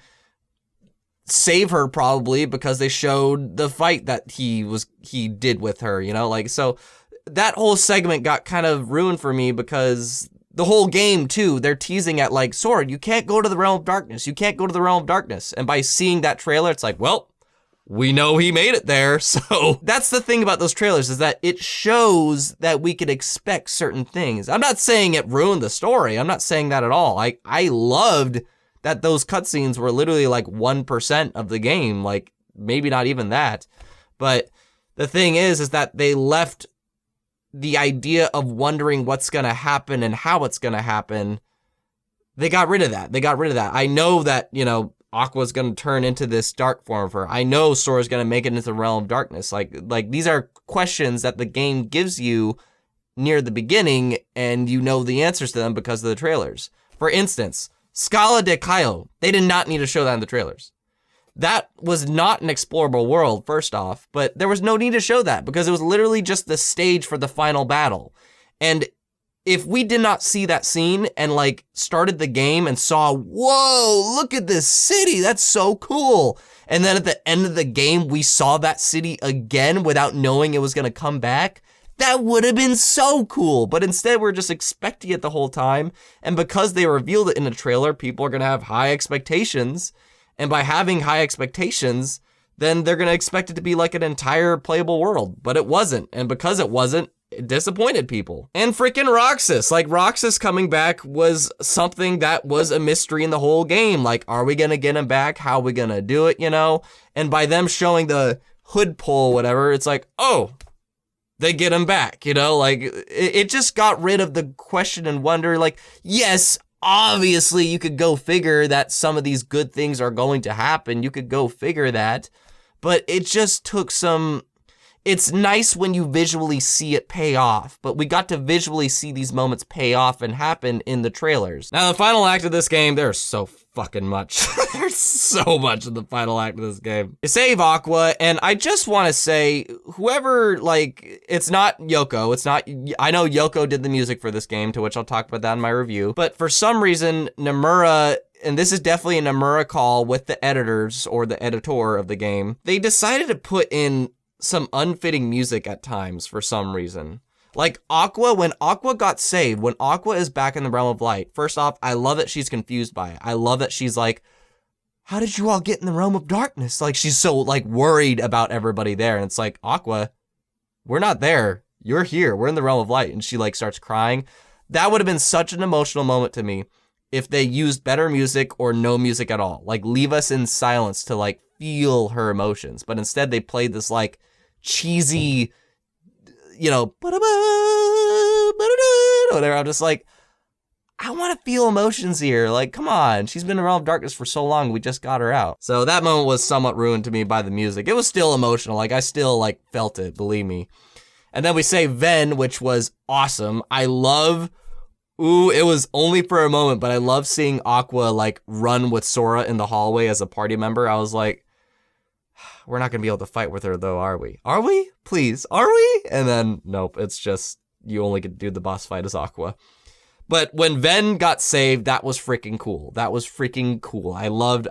Speaker 1: save her probably, because they showed the fight that he did with her, you know, like, so that whole segment got kind of ruined for me, because the whole game too, they're teasing at like, Sora, you can't go to the Realm of Darkness, you can't go to the Realm of Darkness, and by seeing that trailer, it's like, well, we know he made it there. So that's the thing about those trailers, is that it shows that we could expect certain things. I'm not saying it ruined the story. I'm not saying that at all. I loved that those cutscenes were literally like 1% of the game, like maybe not even that. But the thing is that they left the idea of wondering what's going to happen and how it's going to happen. They got rid of that. I know that, Aqua's going to turn into this dark form of her. I know Sora's going to make it into the realm of darkness. Like these are questions that the game gives you near the beginning, and you know the answers to them because of the trailers. For instance, Scala de Caio. They did not need to show that in the trailers. That was not an explorable world, first off, but there was no need to show that because it was literally just the stage for the final battle. And if we did not see that scene and started the game and saw, whoa, look at this city, that's so cool. And then at the end of the game, we saw that city again without knowing it was going to come back, that would have been so cool. But instead, we're just expecting it the whole time. And because they revealed it in the trailer, people are going to have high expectations. And by having high expectations, then they're going to expect it to be like an entire playable world. But it wasn't. And because it wasn't, it disappointed people. And freaking Roxas. Roxas coming back was something that was a mystery in the whole game. Are we going to get him back? How are we going to do it, And by them showing the hood pull, whatever, it's oh, they get him back, it just got rid of the question and wonder. Yes, obviously you could go figure that some of these good things are going to happen. You could go figure that, but it just took some. It's nice when you visually see it pay off, but we got to visually see these moments pay off and happen in the trailers. Now, the final act of this game, there's so fucking much. There's so much in the final act of this game. You save Aqua, and I just want to say, whoever, it's not Yoko. I know Yoko did the music for this game, to which I'll talk about that in my review, but for some reason, Nomura, and this is definitely a Nomura call with the editors or the editor of the game, they decided to put in some unfitting music at times for some reason. Aqua, when Aqua got saved, when Aqua is back in the realm of light, first off, I love that she's confused by it. I love that she's how did you all get in the realm of darkness? She's so worried about everybody there. And it's Aqua, we're not there. You're here. We're in the realm of light. And she starts crying. That would have been such an emotional moment to me if they used better music or no music at all. Leave us in silence to feel her emotions. But instead they played this cheesy, whatever. I'm just I want to feel emotions here. Come on. She's been in the realm of darkness for so long. We just got her out. So that moment was somewhat ruined to me by the music. It was still emotional. I still felt it, believe me. And then we say Ven, which was awesome. I love, it was only for a moment, but I love seeing Aqua run with Sora in the hallway as a party member. I was we're not going to be able to fight with her though, are we? Are we? Please, are we? And then, nope, it's just, you only get to do the boss fight as Aqua. But when Ven got saved, that was freaking cool. That was freaking cool. I loved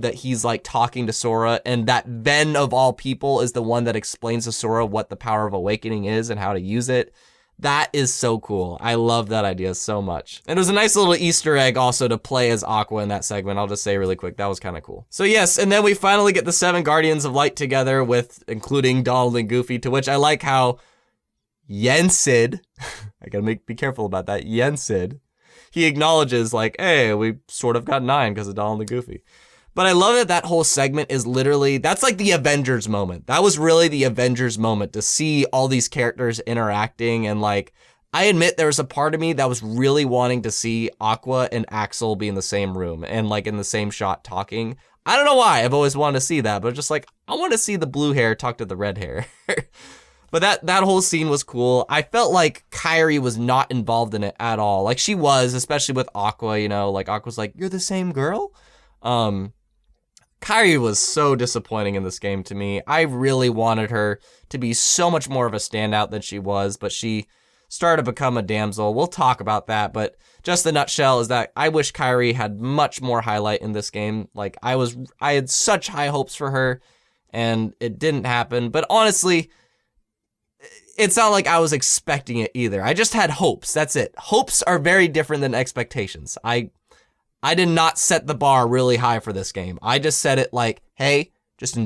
Speaker 1: that he's talking to Sora, and that Ven of all people is the one that explains to Sora what the power of awakening is and how to use it. That is so cool. I love that idea so much. And it was a nice little Easter egg also to play as Aqua in that segment. I'll just say really quick, that was kind of cool. So yes, and then we finally get the 7 Guardians of Light together including Donald and Goofy, to which I like how Yensid, I gotta be careful about that, Yensid, he acknowledges hey, we sort of got 9 because of Donald and Goofy. But I love that whole segment is literally, that's the Avengers moment. That was really the Avengers moment, to see all these characters interacting. And I admit there was a part of me that was really wanting to see Aqua and Axel be in the same room and in the same shot talking. I don't know why, I've always wanted to see that, but just I want to see the blue hair talk to the red hair. But that whole scene was cool. I felt Kairi was not involved in it at all. She was, especially with Aqua, Aqua's you're the same girl? Kairi was so disappointing in this game to me. I really wanted her to be so much more of a standout than she was, but she started to become a damsel. We'll talk about that, but just the nutshell is that I wish Kairi had much more highlight in this game. I had such high hopes for her, and it didn't happen. But honestly, it's not I was expecting it either. I just had hopes. That's it. Hopes are very different than expectations. I did not set the bar really high for this game. I just set it hey, just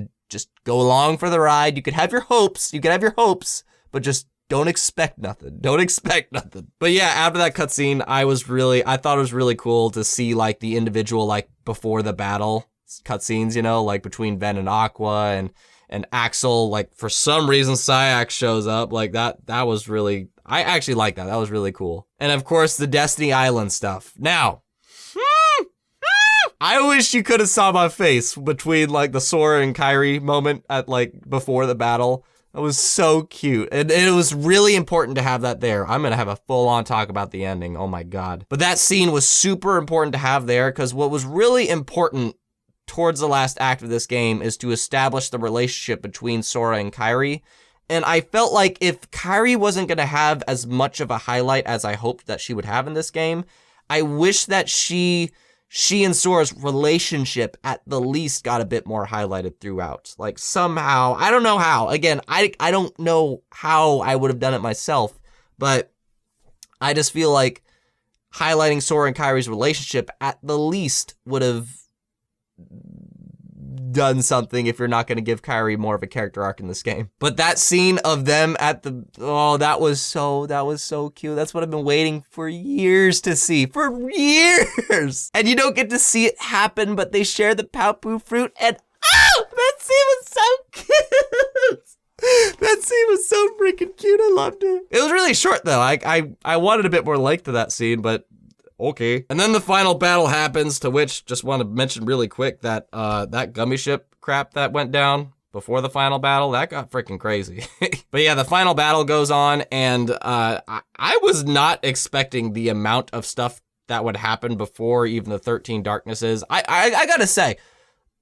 Speaker 1: go along for the ride. You could have your hopes, but just don't expect nothing. Don't expect nothing. But yeah, after that cutscene, I thought it was really cool to see the individual before the battle cutscenes, between Ven and Aqua, and Axel, like, for some reason, Syax shows up. Like, that was really, I actually like that. That was really cool. And of course, the Destiny Island stuff. Now, I wish you could have saw my face between, like, the Sora and Kairi moment at, like, before the battle. It was so cute. And it was really important to have that there. I'm gonna have a full-on talk about the ending. Oh my God. But that scene was super important to have there, because what was really important towards the last act of this game is to establish the relationship between Sora and Kairi. And I felt like if Kairi wasn't gonna have as much of a highlight as I hoped that she would have in this game, I wish that she and Sora's relationship at the least got a bit more highlighted throughout. Like, somehow, I don't know how. Again, I don't know how I would have done it myself, but I just feel like highlighting Sora and Kairi's relationship at the least would have done something if you're not going to give Kairi more of a character arc in this game. But that scene of them at the, oh, that was so cute. That's what I've been waiting for years to see, for years. And you don't get to see it happen, but they share the Paopu fruit, and oh, that scene was so cute. That scene was so freaking cute. I loved it. It was really short though. I wanted a bit more length to that scene, but okay. And then the final battle happens, to which just want to mention really quick that that gummy ship crap that went down before the final battle, that got freaking crazy. But yeah, the final battle goes on, and I was not expecting the amount of stuff that would happen before even the 13 Darknesses. I gotta say,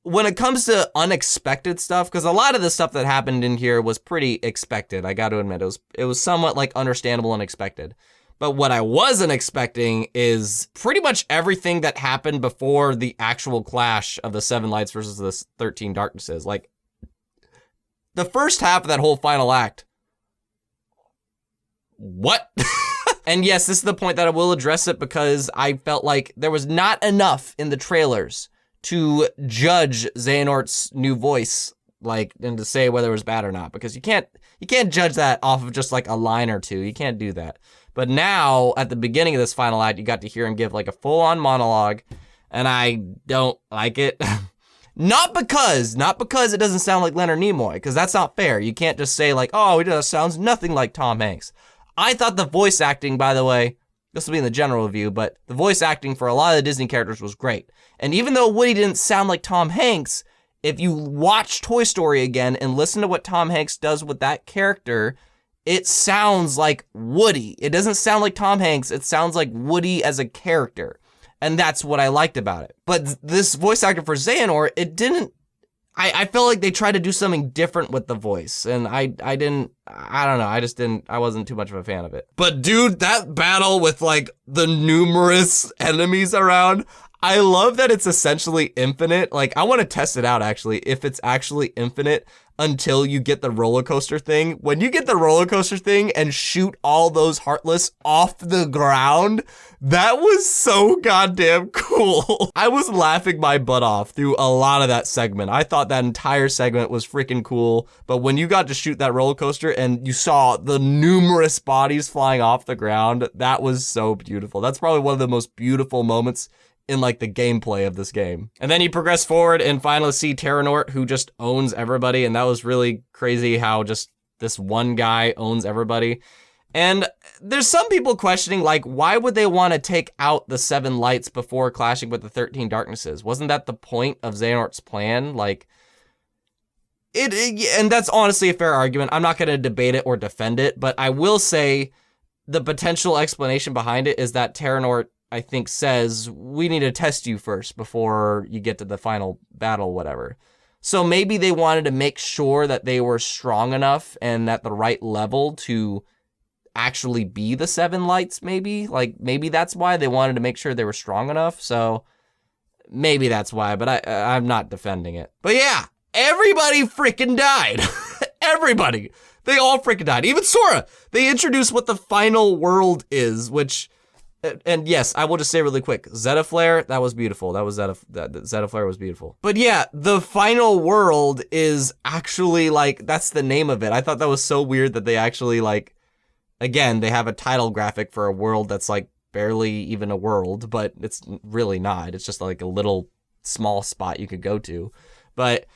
Speaker 1: when it comes to unexpected stuff, because a lot of the stuff that happened in here was pretty expected, I gotta admit, it was somewhat like understandable and expected. But what I wasn't expecting is pretty much everything that happened before the actual clash of the 7 Lights versus the 13 Darknesses. Like, the first half of that whole final act. What? And yes, this is the point that I will address it, because I felt like there was not enough in the trailers to judge Xehanort's new voice, like, and to say whether it was bad or not, because you can't judge that off of just like a line or two. You can't do that. But now, at the beginning of this final act, you got to hear him give like a full-on monologue, and I don't like it. Not because it doesn't sound like Leonard Nimoy, because that's not fair. You can't just say like, oh, it just sounds nothing like Tom Hanks. I thought the voice acting, by the way, this will be in the general review, but the voice acting for a lot of the Disney characters was great. And even though Woody didn't sound like Tom Hanks, if you watch Toy Story again and listen to what Tom Hanks does with that character, it sounds like Woody. It doesn't sound like Tom Hanks. It sounds like Woody as a character. And that's what I liked about it. But this voice actor for Xehanort, it didn't, I felt like they tried to do something different with the voice. And I don't know. I wasn't too much of a fan of it. But dude, that battle with like the numerous enemies around, I love that it's essentially infinite. Like, I want to test it out, actually, if it's actually infinite until you get the roller coaster thing. When you get the roller coaster thing and shoot all those Heartless off the ground, that was so goddamn cool. I was laughing my butt off through a lot of that segment. I thought that entire segment was freaking cool. But when you got to shoot that roller coaster and you saw the numerous bodies flying off the ground, that was so beautiful. That's probably one of the most beautiful moments in like the gameplay of this game. And then you progress forward and finally see Terranort, who just owns everybody, and that was really crazy how just this one guy owns everybody. And there's some people questioning, like, why would they want to take out the 7 Lights before clashing with the 13 Darknesses? Wasn't that the point of Xehanort's plan? Like, and that's honestly a fair argument. I'm not going to debate it or defend it, but I will say the potential explanation behind it is that Terranort, I think, says, we need to test you first before you get to the final battle, whatever. So maybe they wanted to make sure that they were strong enough and at the right level to actually be the 7 Lights, maybe? Like, maybe that's why they wanted to make sure they were strong enough. So maybe that's why, but I'm not defending it. But yeah, everybody freaking died. Everybody. They all freaking died. Even Sora. They introduced what the final world is, which... And yes, I will just say really quick, Zetaflare, that was beautiful. Zetaflare was beautiful. But yeah, the final world is actually like, that's the name of it. I thought that was so weird that they actually like, again, they have a title graphic for a world that's like barely even a world, but it's really not. It's just like a little small spot you could go to. But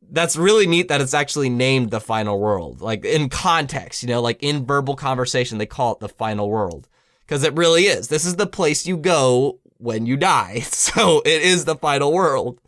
Speaker 1: that's really neat that it's actually named the final world. Like in context, you know, like in verbal conversation, they call it the final world. Because it really is. This is the place you go when you die. So it is the final world.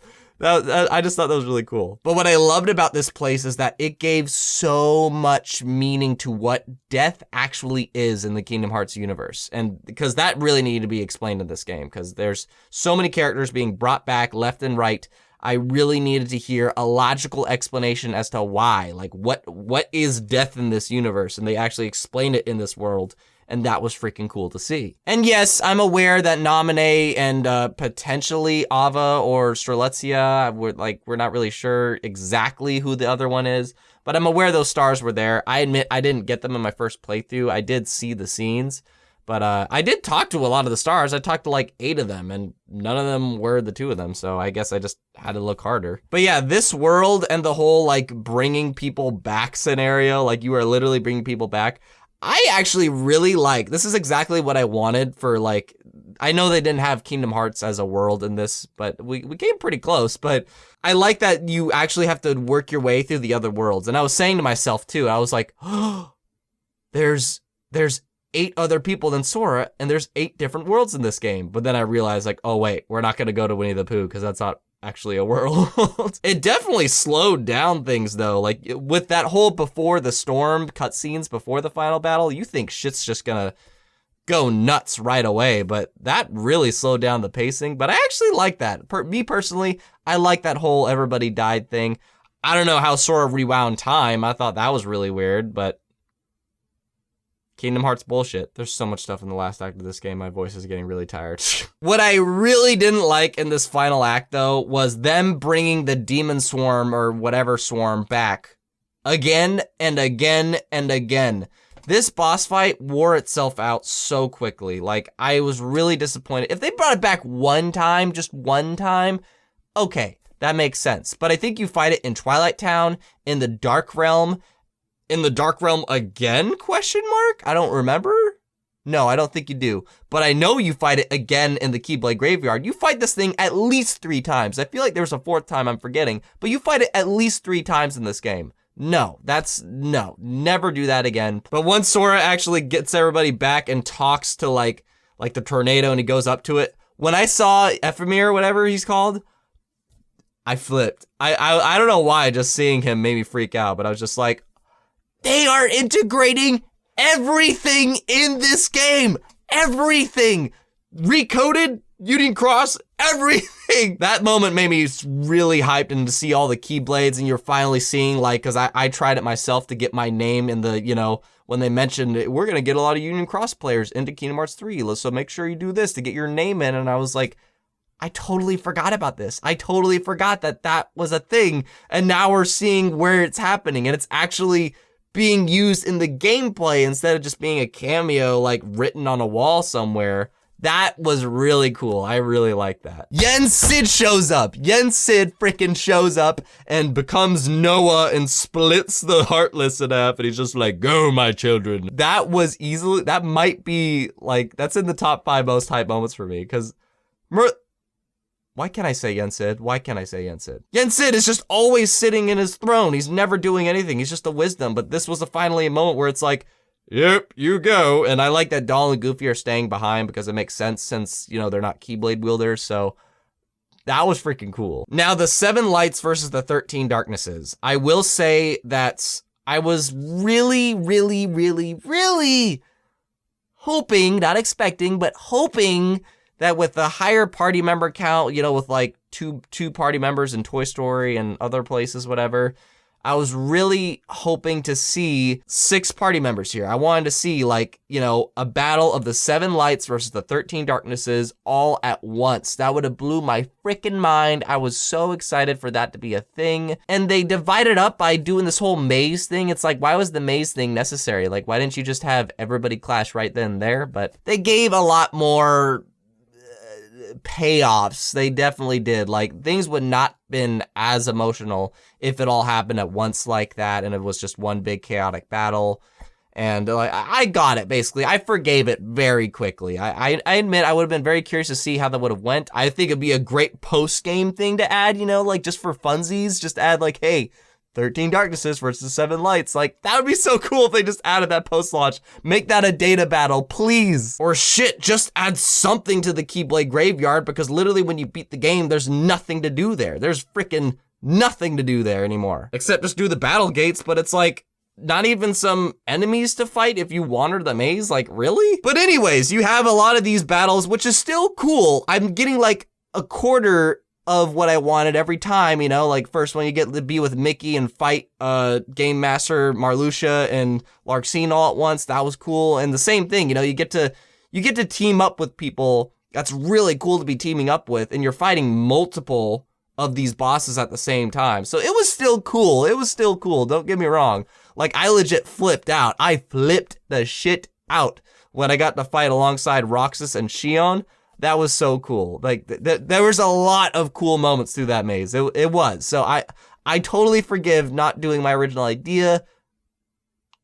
Speaker 1: I just thought that was really cool. But what I loved about this place is that it gave so much meaning to what death actually is in the Kingdom Hearts universe. And because that really needed to be explained in this game, because there's so many characters being brought back left and right. I really needed to hear a logical explanation as to why. Like, what is death in this universe? And they actually explain it in this world. And that was freaking cool to see. And yes, I'm aware that Naminé and potentially Ava or Strelitzia, we're not really sure exactly who the other one is, but I'm aware those stars were there. I admit I didn't get them in my first playthrough. I did see the scenes, but I did talk to a lot of the stars. I talked to like 8 of them, and none of them were the 2 of them, so I guess I just had to look harder. But yeah, this world and the whole like bringing people back scenario, like you are literally bringing people back, I actually really like. This is exactly what I wanted for, like, I know they didn't have Kingdom Hearts as a world in this, but we came pretty close. But I like that you actually have to work your way through the other worlds. And I was saying to myself too, I was like, oh, there's 8 other people than Sora, and there's 8 different worlds in this game. But then I realized, like, oh wait, we're not gonna go to Winnie the Pooh because that's not actually a world. It definitely slowed down things though. Like with that whole before the storm cutscenes before the final battle, you think shit's just gonna go nuts right away, but that really slowed down the pacing. But I actually like that. Me personally, I like that whole everybody died thing. I don't know how Sora rewound time. I thought that was really weird, but Kingdom Hearts bullshit. There's so much stuff in the last act of this game, my voice is getting really tired. What I really didn't like in this final act, though, was them bringing the demon swarm or whatever swarm back again and again and again. This boss fight wore itself out so quickly. Like, I was really disappointed. If they brought it back one time, just one time, okay, that makes sense. But I think you fight it in Twilight Town, in the Dark Realm, in the Dark Realm again, question mark? I don't remember. No, I don't think you do. But I know you fight it again in the Keyblade Graveyard. You fight this thing at least 3 times. I feel like there's a 4th time I'm forgetting, but you fight it at least 3 times in this game. No, never do that again. But once Sora actually gets everybody back and talks to like the tornado and he goes up to it, when I saw Ephemera, whatever he's called, I flipped. I don't know why, just seeing him made me freak out, but I was just like, they are integrating everything in this game. Everything. Recoded, Union Cross, everything. That moment made me really hyped, and to see all the Keyblades, and you're finally seeing, like, because I tried it myself to get my name in the, you know, when they mentioned it, we're going to get a lot of Union Cross players into Kingdom Hearts 3, so make sure you do this to get your name in. And I was like, I totally forgot about this. I totally forgot that was a thing. And now we're seeing where it's happening, and it's actually being used in the gameplay instead of just being a cameo, like written on a wall somewhere. That was really cool. I really like that. Yen Sid shows up. Yen Sid freaking shows up and becomes Noah and splits the Heartless in half, and he's just like, go, my children. That was easily, that might be like, that's in the top 5 most hype moments for me, because why can't I say Yen Sid? Why can't I say Yen Sid? Yen Sid is just always sitting in his throne. He's never doing anything. He's just a wisdom. But this was finally a moment where it's like, yep, you go. And I like that Doll and Goofy are staying behind because it makes sense since, you know, they're not Keyblade wielders. So that was freaking cool. Now, the 7 lights versus the 13 darknesses. I will say that I was really, really, really, really hoping, not expecting, but hoping that with the higher party member count, you know, with like two party members in Toy Story and other places, whatever, I was really hoping to see 6 party members here. I wanted to see, like, you know, a battle of the 7 lights versus the 13 darknesses all at once. That would have blew my freaking mind. I was so excited for that to be a thing. And they divided up by doing this whole maze thing. It's like, why was the maze thing necessary? Like, why didn't you just have everybody clash right then and there? But they gave a lot more payoffs. They definitely did. Like, things would not been as emotional if it all happened at once like that and it was just one big chaotic battle. And like I got it, basically. I forgave it very quickly. I admit I would have been very curious to see how that would have went. I think it'd be a great post-game thing to add, you know, like just for funsies. Just add like, hey, 13 darknesses versus 7 lights. Like, that would be so cool if they just added that post-launch. Make that a data battle, please. Or shit, just add something to the Keyblade Graveyard, because literally when you beat the game, there's nothing to do there. There's freaking nothing to do there anymore. Except just do the battle gates, but it's like, not even some enemies to fight if you wander the maze, like really? But anyways, you have a lot of these battles, which is still cool. I'm getting like a quarter of what I wanted every time, you know, like first when you get to be with Mickey and fight Game Master Marluxia and Larxene all at once, that was cool. And the same thing, you know, you get to team up with people. That's really cool to be teaming up with, and you're fighting multiple of these bosses at the same time. So it was still cool. It was still cool. Don't get me wrong. Like, I legit flipped out. I flipped the shit out when I got to fight alongside Roxas and Xion. That was so cool. Like, there was a lot of cool moments through that maze. It was. So I totally forgive not doing my original idea.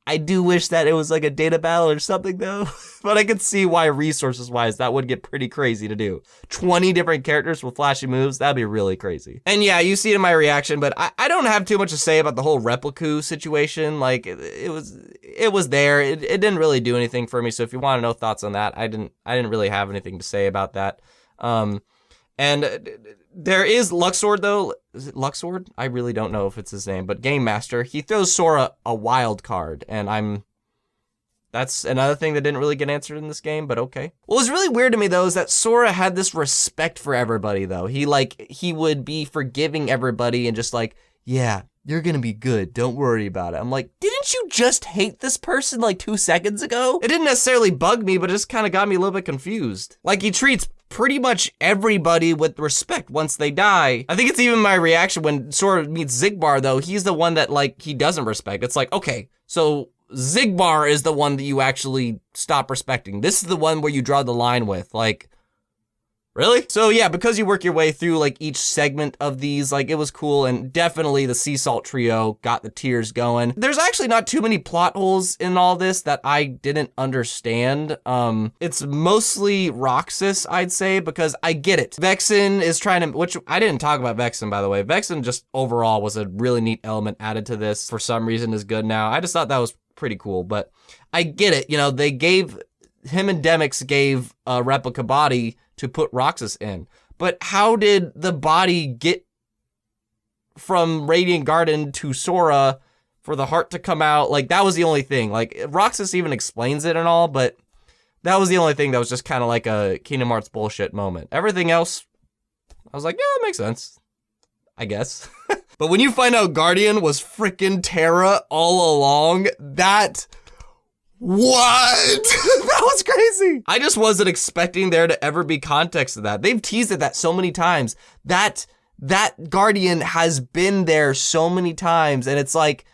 Speaker 1: I do wish that it was like a data battle or something though, but I could see why resources wise that would get pretty crazy to do. 20 different characters with flashy moves, that'd be really crazy. And yeah, you see it in my reaction, but I don't have too much to say about the whole Repliku situation. Like it was there. It didn't really do anything for me. So if you want to know thoughts on that, I didn't really have anything to say about that. And there is Luxord though. Is it Luxord? I really don't know if it's his name, but Game Master, he throws Sora a wild card, and that's another thing that didn't really get answered in this game, but okay. What was really weird to me though is that Sora had this respect for everybody though. He would be forgiving everybody and just like, yeah, you're gonna be good, don't worry about it. I'm like, didn't you just hate this person like 2 seconds ago? It didn't necessarily bug me, but it just kind of got me a little bit confused. Like, he treats pretty much everybody with respect once they die. I think it's even my reaction when Sora meets Xigbar though, he's the one that like, he doesn't respect. It's like, okay, so Xigbar is the one that you actually stop respecting. This is the one where you draw the line with, like, really? So yeah, because you work your way through like each segment of these, like it was cool, and definitely the Sea Salt Trio got the tears going. There's actually not too many plot holes in all this that I didn't understand. It's mostly Roxas, I'd say, because I get it. Vexen is trying to, which I didn't talk about Vexen, by the way. Vexen just overall was a really neat element added to this. For some reason is good now. I just thought that was pretty cool, but I get it. You know, they gave, him and Demyx gave a replica body to put Roxas in. But how did the body get from Radiant Garden to Sora for the heart to come out? Like, that was the only thing. Like, Roxas even explains it and all, but that was the only thing that was just kind of like a Kingdom Hearts bullshit moment. Everything else, I was like, yeah, that makes sense, I guess. But when you find out Guardian was freaking Terra all along, what? That was crazy. I just wasn't expecting there to ever be context to that. They've teased at that so many times. That Guardian has been there so many times, and it's like,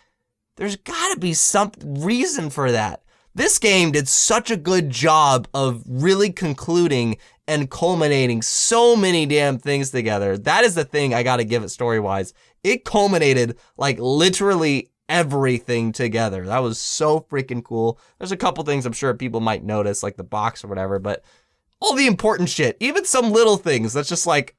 Speaker 1: there's gotta be some reason for that. This game did such a good job of really concluding and culminating so many damn things together. That is the thing I gotta give it story-wise. It culminated like literally everything together. That was so freaking cool. There's a couple things I'm sure people might notice, like the box or whatever, but all the important shit, even some little things that's just like,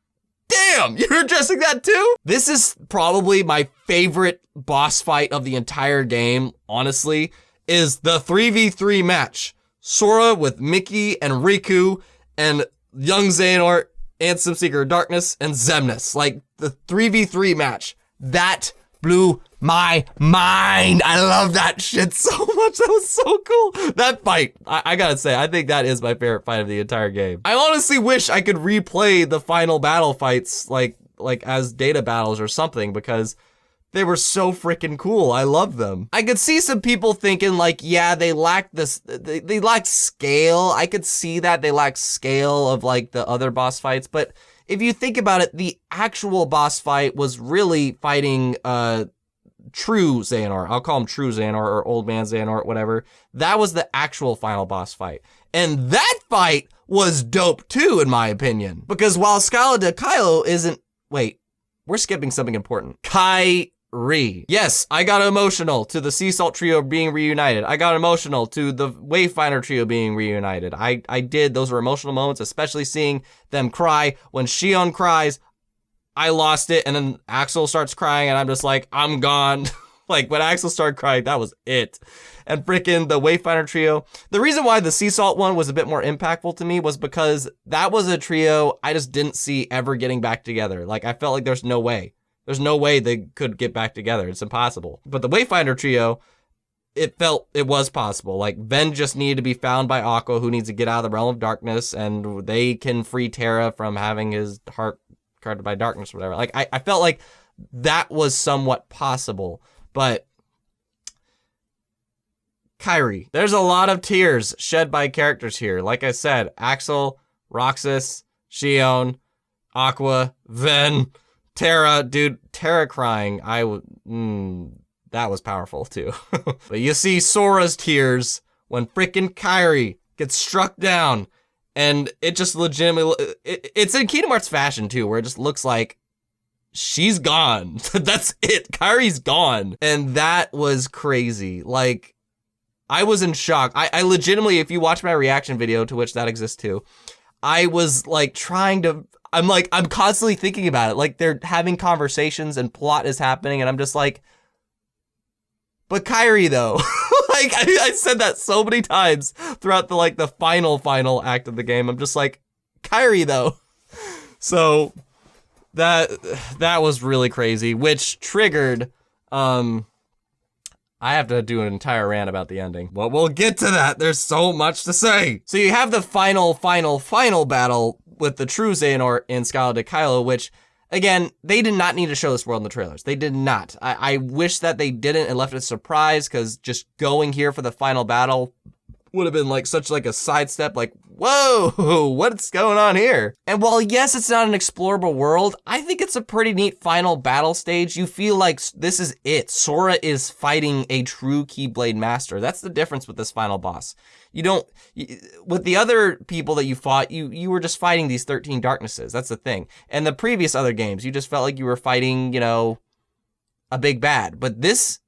Speaker 1: damn, you're addressing that too? This is probably my favorite boss fight of the entire game, honestly, is the 3v3 match. Sora with Mickey and Riku and young Xehanort, Ansem Seeker of Darkness, and Xemnas. Like, the 3v3 match. That blew my mind. I love that shit so much. That was so cool. That fight, I gotta say, I think that is my favorite fight of the entire game. I honestly wish I could replay the final battle fights like as data battles or something, because they were so freaking cool. I love them. I could see some people thinking like, yeah, they lack this, they lack scale. I could see that they lack scale of like the other boss fights, but if you think about it, the actual boss fight was really fighting true Xehanort. I'll call him true Xehanort or old man Xehanort, whatever. That was the actual final boss fight. And that fight was dope too, in my opinion. Because while Scala de Kylo isn't, wait, we're skipping something important. Yes, I got emotional to the Sea Salt Trio being reunited. I got emotional to the Wayfinder Trio being reunited. I did. Those were emotional moments, especially seeing them cry. When Shion cries, I lost it, and then Axel starts crying, and I'm just like, I'm gone. Like, when Axel started crying, that was it. And freaking the Wayfinder Trio. The reason why the Sea Salt one was a bit more impactful to me was because that was a trio I just didn't see ever getting back together. Like, I felt like there's no way. There's no way they could get back together. It's impossible. But the Wayfinder Trio, it was possible. Like, Ben just needed to be found by Aqua, who needs to get out of the realm of darkness, and they can free Terra from having his heart guarded by darkness or whatever. Like, I felt like that was somewhat possible. But KIBI, there's a lot of tears shed by characters here. Like I said, Axel, Roxas, Shion, Aqua, Ven, Terra. Dude, Terra crying, that was powerful too. But you see Sora's tears when freaking KIBI gets struck down, and it just legitimately, it's in Kingdom Hearts fashion too, where it just looks like she's gone. That's it. KIBI's gone. And that was crazy. Like, I was in shock. I legitimately, if you watch my reaction video, to which that exists too, I was like I'm constantly thinking about it. Like, they're having conversations and plot is happening, and I'm just like, but KIBI though. Like, I said that so many times throughout the final act of the game. I'm just like, KIBI though. So that was really crazy, which triggered, I have to do an entire rant about the ending. Well, we'll get to that. There's so much to say. So you have the final battle with the true Xehanort in Scarlett and Kylo, which, again, they did not need to show this world in the trailers. They did not. I wish that they didn't and left it a surprise, because just going here for the final battle would have been such a sidestep, like, whoa, what's going on here? And while yes, it's not an explorable world, I think it's a pretty neat final battle stage. You feel like this is it. Sora is fighting a true Keyblade master. That's the difference with this final boss. With the other people that you fought, you were just fighting these 13 darknesses. That's the thing. And the previous other games, you just felt like you were fighting, a big bad. But this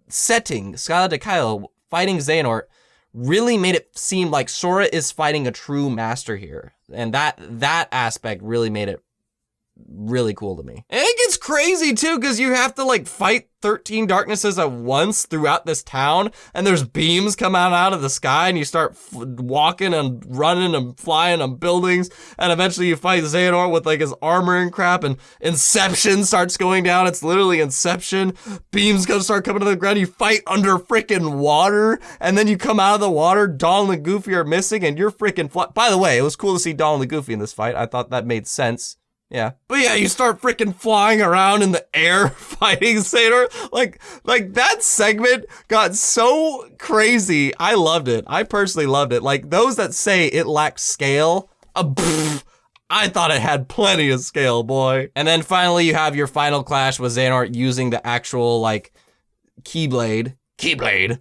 Speaker 1: setting, Scarlett and Kylo fighting Xehanort, really made it seem like Sora is fighting a true master here. And that aspect really made it really cool to me. And it gets crazy too, because you have to fight 13 darknesses at once throughout this town, and there's beams coming out of the sky, and you start walking and running and flying on buildings, and eventually you fight Xehanort with his armor and crap, and Inception starts going down. It's literally Inception. Beams start coming to the ground. You fight under freaking water, and then you come out of the water. Donald and Goofy are missing, and you're freaking By the way, it was cool to see Donald and Goofy in this fight. I thought that made sense. Yeah. But yeah, you start freaking flying around in the air fighting Xehanort. Like that segment got so crazy. I loved it. I personally loved it. Those that say it lacked scale, I thought it had plenty of scale, boy. And then finally you have your final clash with Xehanort using the actual Keyblade.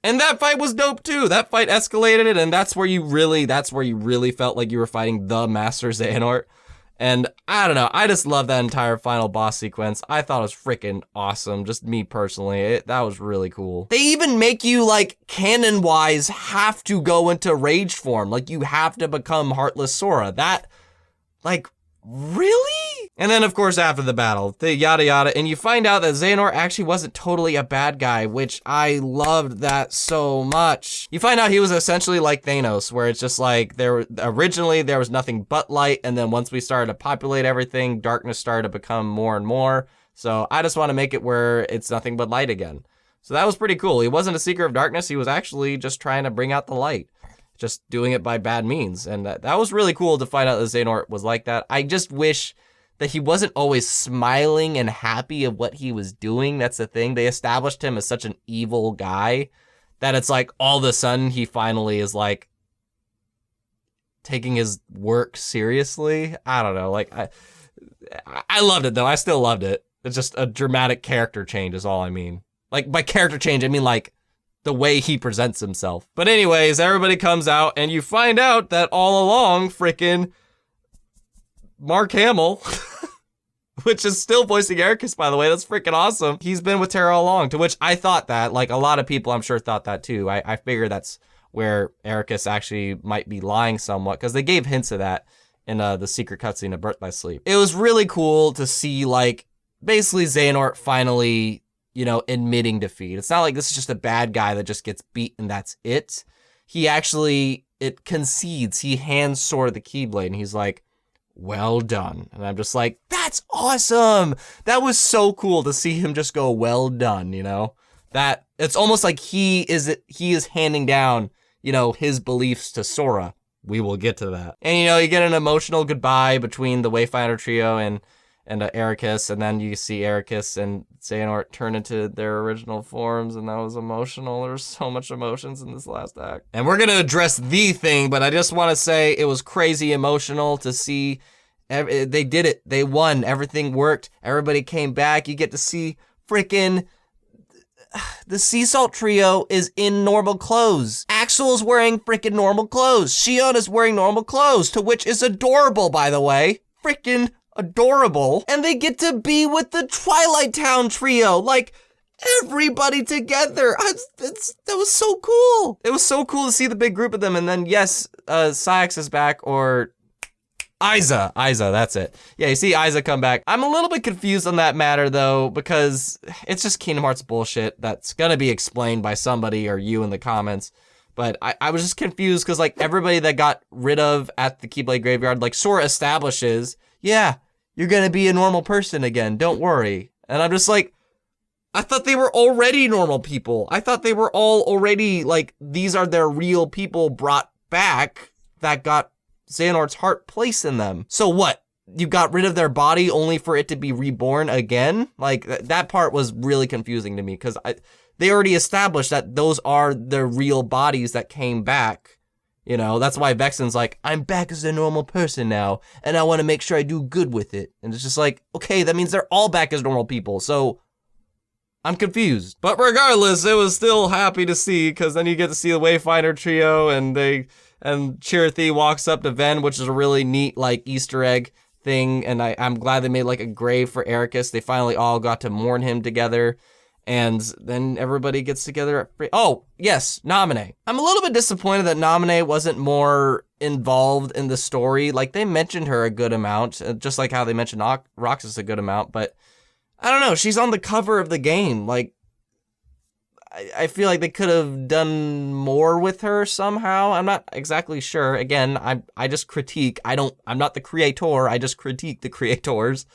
Speaker 1: And that fight was dope too. That fight escalated it, and that's where you really felt like you were fighting the Master Xehanort. And I don't know, I just love that entire final boss sequence. I thought it was freaking awesome, just me personally. That was really cool. They even make you, canon-wise, have to go into rage form. You have to become Heartless Sora. That, really? And then, of course, after the battle, the yada yada, and you find out that Xehanort actually wasn't totally a bad guy, which I loved that so much. You find out he was essentially like Thanos, where it's just originally there was nothing but light, and then once we started to populate everything, darkness started to become more and more. So I just want to make it where it's nothing but light again. So that was pretty cool. He wasn't a seeker of darkness, he was actually just trying to bring out the light. Just doing it by bad means. And that was really cool to find out that Xehanort was like that. I just wish that he wasn't always smiling and happy of what he was doing. That's the thing. They established him as such an evil guy that it's all of a sudden he finally is taking his work seriously. I don't know. I loved it though. I still loved it. It's just a dramatic character change is all I mean. By character change, I mean the way he presents himself. But anyways, everybody comes out and you find out that all along, frickin' Mark Hamill which is still voicing Ericus, by the way. That's freaking awesome. He's been with Terra all along, to which I thought that. Like, a lot of people, I'm sure, thought that too. I figure that's where Ericus actually might be lying somewhat, because they gave hints of that in the secret cutscene of Birth by Sleep. It was really cool to see, like, basically Xehanort finally, you know, admitting defeat. It's not like this is just a bad guy that just gets beat and that's it. He actually, it concedes. He hands Sora the Keyblade and he's like, well done. And I'm just like, that's awesome. That was so cool to see him just go, well done, you know? That, it's almost like he is handing down, you know, his beliefs to Sora. We will get to that. And, you know, you get an emotional goodbye between the Wayfinder trio and Ericus, and then you see Ericus and Xehanort turn into their original forms, and that was emotional. There's so much emotions in this last act. And we're gonna address the thing, but I just want to say it was crazy emotional to see. They did it. They won. Everything worked. Everybody came back. You get to see freaking the Sea Salt trio is in normal clothes. Axel's wearing freaking normal clothes. Shion is wearing normal clothes, to which is adorable, by the way. Freaking adorable. And they get to be with the Twilight Town trio. Like, everybody together. That was so cool. It was so cool to see the big group of them. And then, yes, Saix is back, or Aiza, that's it. Yeah, you see Aiza come back. I'm a little bit confused on that matter, though, because it's just Kingdom Hearts bullshit that's gonna be explained by somebody or you in the comments. But I was just confused because, like, everybody that got rid of at the Keyblade Graveyard, like, Sora establishes, yeah, you're gonna be a normal person again, don't worry. And I'm just like, I thought they were already normal people. I thought they were all already, like, these are their real people brought back that got Xehanort's heart placed in them. So what? You got rid of their body only for it to be reborn again? Like, that part was really confusing to me, because they already established that those are their real bodies that came back. You know, that's why Vexen's like, I'm back as a normal person now, and I want to make sure I do good with it. And it's just like, okay, that means they're all back as normal people, so I'm confused. But regardless, it was still happy to see, because then you get to see the Wayfinder trio, and Chirithy walks up to Ven, which is a really neat, like, Easter egg thing, and I'm glad they made, like, a grave for Ericus. They finally all got to mourn him together. And then everybody gets together at oh, yes, Naminé. I'm a little bit disappointed that Naminé wasn't more involved in the story. Like, they mentioned her a good amount, just like how they mentioned Roxas a good amount, but I don't know, she's on the cover of the game. Like, I feel like they could have done more with her somehow. I'm not exactly sure. Again, I just critique. I'm not the creator, I just critique the creators.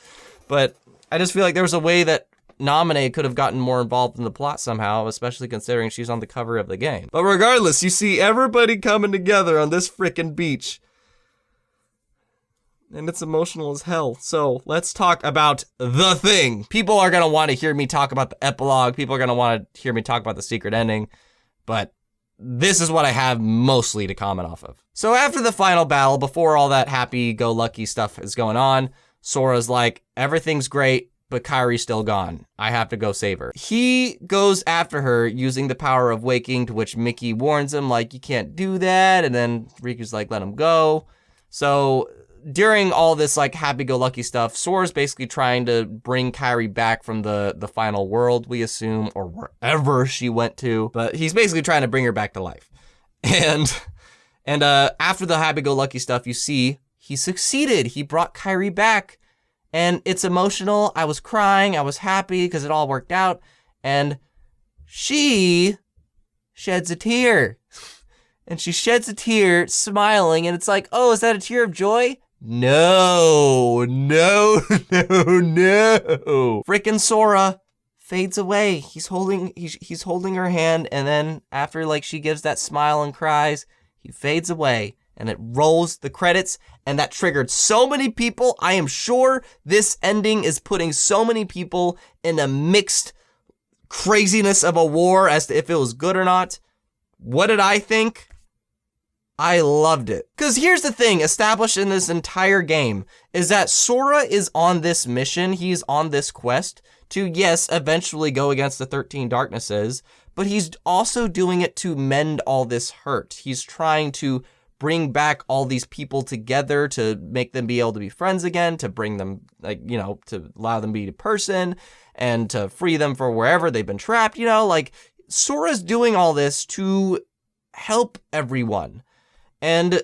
Speaker 1: But I just feel like there was a way that Naminé could have gotten more involved in the plot somehow, especially considering she's on the cover of the game. But regardless, you see everybody coming together on this frickin' beach. And it's emotional as hell. So let's talk about the thing. People are gonna want to hear me talk about the epilogue. People are gonna want to hear me talk about the secret ending. But this is what I have mostly to comment off of. So after the final battle, before all that happy-go-lucky stuff is going on, Sora's like, everything's great, but Kairi's still gone. I have to go save her. He goes after her using the power of waking, to which Mickey warns him, like, you can't do that. And then Riku's like, let him go. So during all this, like, happy-go-lucky stuff, Sora's basically trying to bring Kairi back from the final world, we assume, or wherever she went to. But he's basically trying to bring her back to life. And after the happy-go-lucky stuff, you see he succeeded. He brought Kairi back. And it's emotional. I was crying. I was happy because it all worked out. And she sheds a tear. And she sheds a tear, smiling. And it's like, oh, is that a tear of joy? No. Frickin' Sora fades away. He's holding her hand. And then after, like, she gives that smile and cries, he fades away. And it rolls the credits, and that triggered so many people. I am sure this ending is putting so many people in a mixed craziness of a war as to if it was good or not. What did I think? I loved it. Because here's the thing established in this entire game is that Sora is on this mission. He's on this quest to, yes, eventually go against the 13 Darknesses, but he's also doing it to mend all this hurt. He's trying to bring back all these people together to make them be able to be friends again, to bring them, like, you know, to allow them to be a person and to free them from wherever they've been trapped, you know, like Sora's doing all this to help everyone. And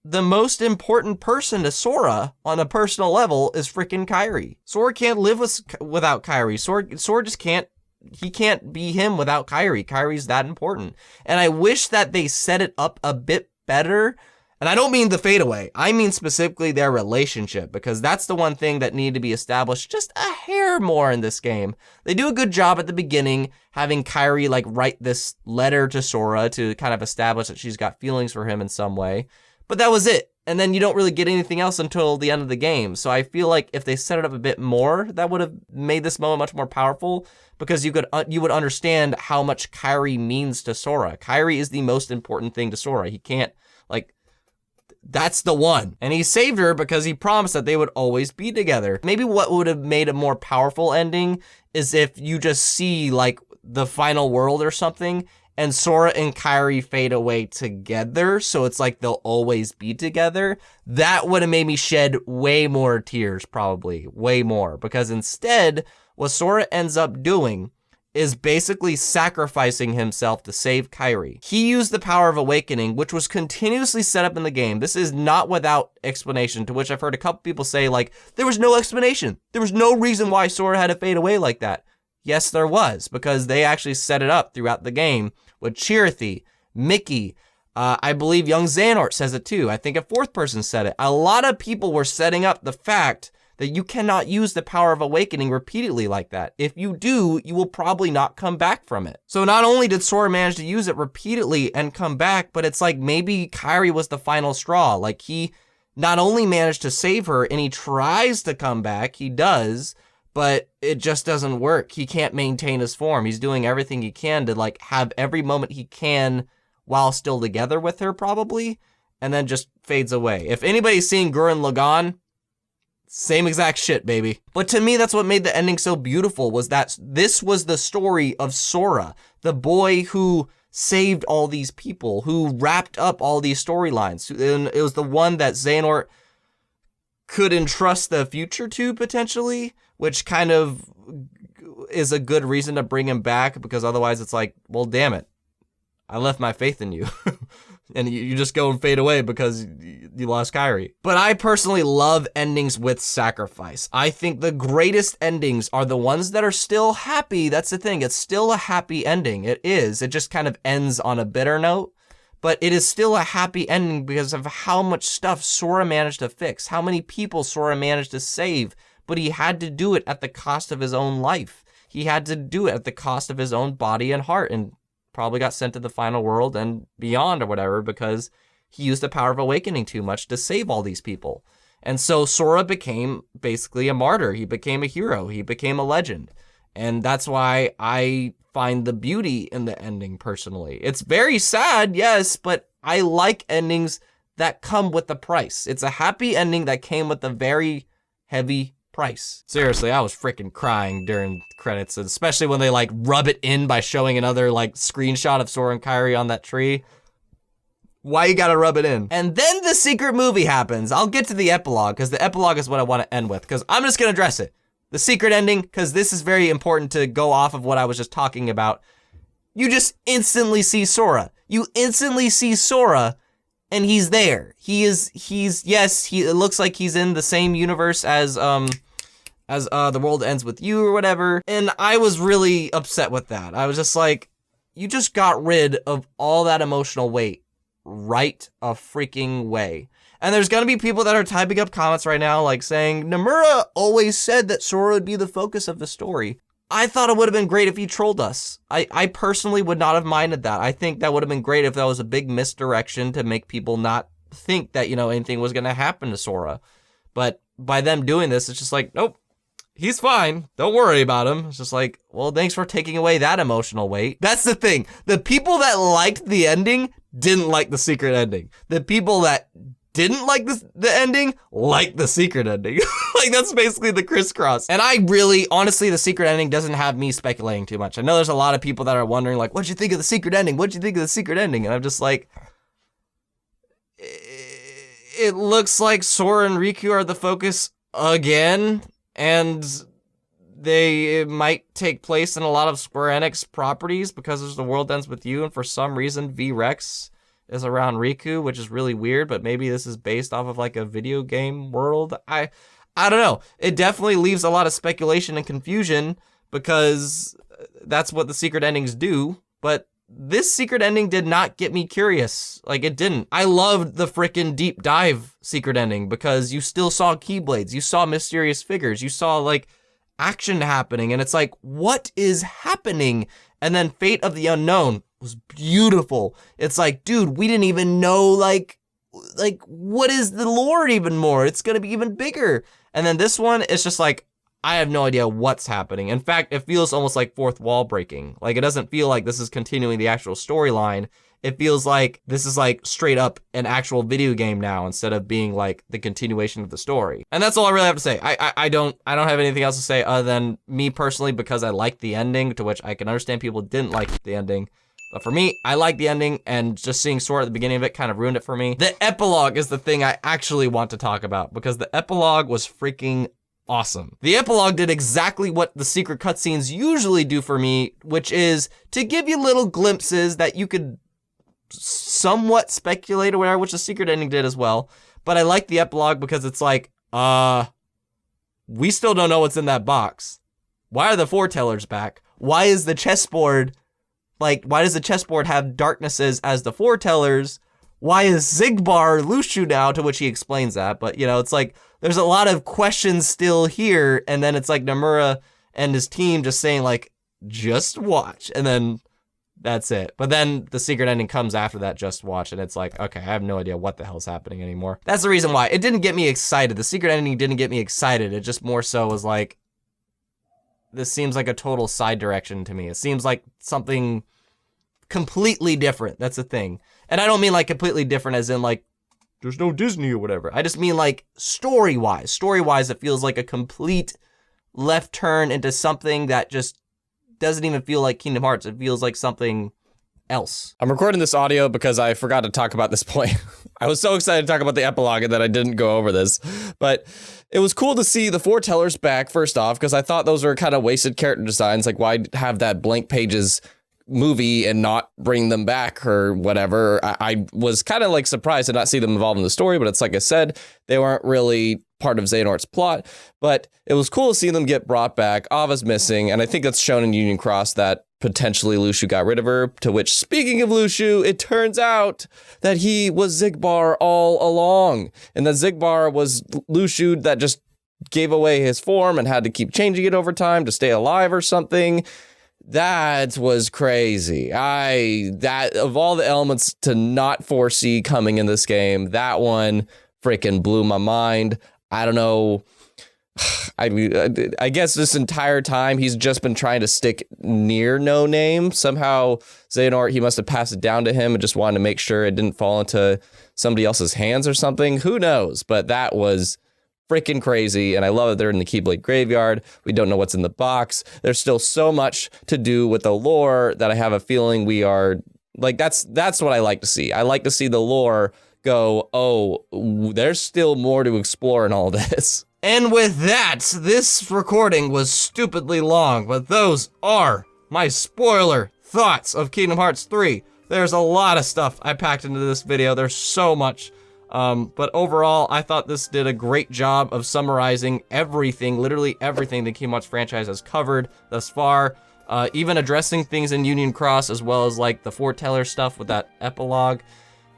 Speaker 1: the most important person to Sora on a personal level is freaking KIBI. Sora can't live without KIBI. Sora just can't. He can't be him without KIBI. KIBI's that important. And I wish that they set it up a bit better. And I don't mean the fadeaway. I mean specifically their relationship, because that's the one thing that needed to be established just a hair more in this game. They do a good job at the beginning, having KIBI like write this letter to Sora to kind of establish that she's got feelings for him in some way. But that was it. And then you don't really get anything else until the end of the game. So I feel like if they set it up a bit more, that would have made this moment much more powerful, because you would understand how much KIBI means to Sora. KIBI is the most important thing to Sora. He can't, like, that's the one. And he saved her because he promised that they would always be together. Maybe what would have made a more powerful ending is if you just see, like, the final world or something, and Sora and KIBI fade away together, so it's like they'll always be together. That would have made me shed way more tears, probably. Way more. Because instead, what Sora ends up doing is basically sacrificing himself to save KIBI. He used the power of awakening, which was continuously set up in the game. This is not without explanation, to which I've heard a couple people say, like, there was no explanation. There was no reason why Sora had to fade away like that. Yes, there was, because they actually set it up throughout the game with Chirithy, Mickey. I believe young Xehanort says it too. I think a fourth person said it. A lot of people were setting up the fact that you cannot use the power of awakening repeatedly like that. If you do, you will probably not come back from it. So not only did Sora manage to use it repeatedly and come back, but it's like maybe KIBI was the final straw. Like, he not only managed to save her, and he tries to come back, he does, but it just doesn't work. He can't maintain his form. He's doing everything he can to, like, have every moment he can while still together with her, probably, and then just fades away. If anybody's seen Gurren Lagann, same exact shit, baby. But to me, that's what made the ending so beautiful, was that this was the story of Sora, the boy who saved all these people, who wrapped up all these storylines. And it was the one that Xehanort could entrust the future to, potentially, which kind of is a good reason to bring him back, because otherwise it's like, well, damn it, I left my faith in you. And you just go and fade away because you lost KIBI. But I personally love endings with sacrifice. I think the greatest endings are the ones that are still happy. That's the thing. It's still a happy ending. It is. It just kind of ends on a bitter note. But it is still a happy ending because of how much stuff Sora managed to fix, how many people Sora managed to save, but he had to do it at the cost of his own life. He had to do it at the cost of his own body and heart, and probably got sent to the final world and beyond or whatever because he used the power of awakening too much to save all these people. And so Sora became basically a martyr. He became a hero. He became a legend. And that's why I find the beauty in the ending personally. It's very sad, yes, but I like endings that come with the price. It's a happy ending that came with a very heavy price. Seriously, I was freaking crying during credits, especially when they like rub it in by showing another like screenshot of Sora and KIBI on that tree. Why you gotta rub it in? And then the secret movie happens. I'll get to the epilogue because the epilogue is what I want to end with, because I'm just gonna address it. The secret ending, because this is very important to go off of what I was just talking about. You just instantly see Sora. You instantly see Sora, and he's there. It looks like he's in the same universe as The World Ends With You or whatever. And I was really upset with that. I was just like, you just got rid of all that emotional weight right a freaking way. And there's gonna be people that are typing up comments right now like saying, Nomura always said that Sora would be the focus of the story. I thought it would have been great if he trolled us. I personally would not have minded that. I think that would have been great if that was a big misdirection to make people not think that, you know, anything was gonna happen to Sora. But by them doing this, it's just like, nope, he's fine. Don't worry about him. It's just like, well, thanks for taking away that emotional weight. That's the thing. The people that liked the ending didn't like the secret ending. The people that didn't like the ending, like the secret ending. Like, that's basically the crisscross. And I really, honestly, the secret ending doesn't have me speculating too much. I know there's a lot of people that are wondering, like, what'd you think of the secret ending? What'd you think of the secret ending? And I'm just like, it looks like Sora and Riku are the focus again, and it might take place in a lot of Square Enix properties because there's The World Ends With You, and for some reason V-Rex is around Riku, which is really weird, but maybe this is based off of like a video game world. I don't know. It definitely leaves a lot of speculation and confusion because that's what the secret endings do, but this secret ending did not get me curious. Like, it didn't. I loved the frickin' deep dive secret ending because you still saw Keyblades, you saw mysterious figures, you saw like action happening, and it's like, what is happening? And then Fate of the Unknown was beautiful. It's like, dude, we didn't even know like what is the lore even more? It's gonna be even bigger. And then this one, it's just like, I have no idea what's happening. In fact, it feels almost like fourth wall breaking. Like, it doesn't feel like this is continuing the actual storyline. It feels like this is like straight up an actual video game now instead of being like the continuation of the story. And that's all I really have to say. I don't have anything else to say other than me personally, because I liked the ending, to which I can understand people didn't like the ending. But for me, I like the ending, and just seeing Sora at the beginning of it kind of ruined it for me. The epilogue is the thing I actually want to talk about, because the epilogue was freaking awesome. The epilogue did exactly what the secret cutscenes usually do for me, which is to give you little glimpses that you could somewhat speculate or whatever, which the secret ending did as well. But I like the epilogue because it's like, we still don't know what's in that box. Why are the foretellers back? Why is the chessboard, like, why does the chessboard have darknesses as the foretellers? Why is Xigbar Lushu now? To which he explains that. But, you know, it's like, there's a lot of questions still here. And then it's like Nomura and his team just saying like, just watch. And then that's it. But then the secret ending comes after that just watch. And it's like, okay, I have no idea what the hell's happening anymore. That's the reason why. It didn't get me excited. The secret ending didn't get me excited. It just more so was like, this seems like a total side direction to me. It seems like something completely different. That's the thing. And I don't mean like completely different as in like, there's no Disney or whatever. I just mean like story-wise. Story-wise, it feels like a complete left turn into something that just doesn't even feel like Kingdom Hearts. It feels like something else.
Speaker 2: I'm recording this audio because I forgot to talk about this point. I was so excited to talk about the epilogue and that I didn't go over this. But it was cool to see the foretellers back, first off, because I thought those were kind of wasted character designs. Like, why have that blank pages movie and not bring them back or whatever? I was kind of like surprised to not see them involved in the story, but it's like I said, they weren't really part of Xehanort's plot, but it was cool to see them get brought back. Ava's missing, and I think that's shown in Union Cross that potentially Lushu got rid of her, to which, speaking of Lushu, it turns out that he was Xigbar all along, and that Xigbar was Lushu that just gave away his form and had to keep changing it over time to stay alive or something. That was crazy. That of all the elements to not foresee coming in this game, that one freaking blew my mind. I don't know. I guess this entire time he's just been trying to stick near No Name. Somehow Xehanort, he must have passed it down to him and just wanted to make sure it didn't fall into somebody else's hands or something. Who knows? But that was freaking crazy, and I love that they're in the Keyblade graveyard. We don't know what's in the box. There's still so much to do with the lore that I have a feeling we are like, that's what I like to see. I like to see the lore go, oh, there's still more to explore in all this.
Speaker 1: And with that, this recording was stupidly long, but those are my spoiler thoughts of Kingdom Hearts 3. There's a lot of stuff I packed into this video. There's so much. But overall, I thought this did a great job of summarizing everything, literally everything the Kingdom Hearts franchise has covered thus far, even addressing things in Union Cross, as well as like the foreteller stuff with that epilogue.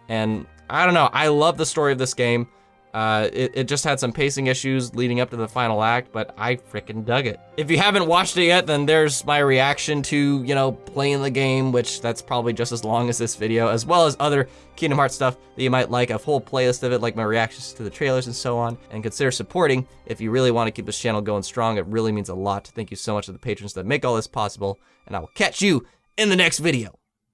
Speaker 1: And I don't know, I love the story of this game. It just had some pacing issues leading up to the final act, but I freaking dug it. If you haven't watched it yet, then there's my reaction to, you know, playing the game, which that's probably just as long as this video, as well as other Kingdom Hearts stuff that you might like, a whole playlist of it, like my reactions to the trailers and so on. And consider supporting if you really want to keep this channel going strong. It really means a lot. Thank you so much to the patrons that make all this possible, and I will catch you in the next video.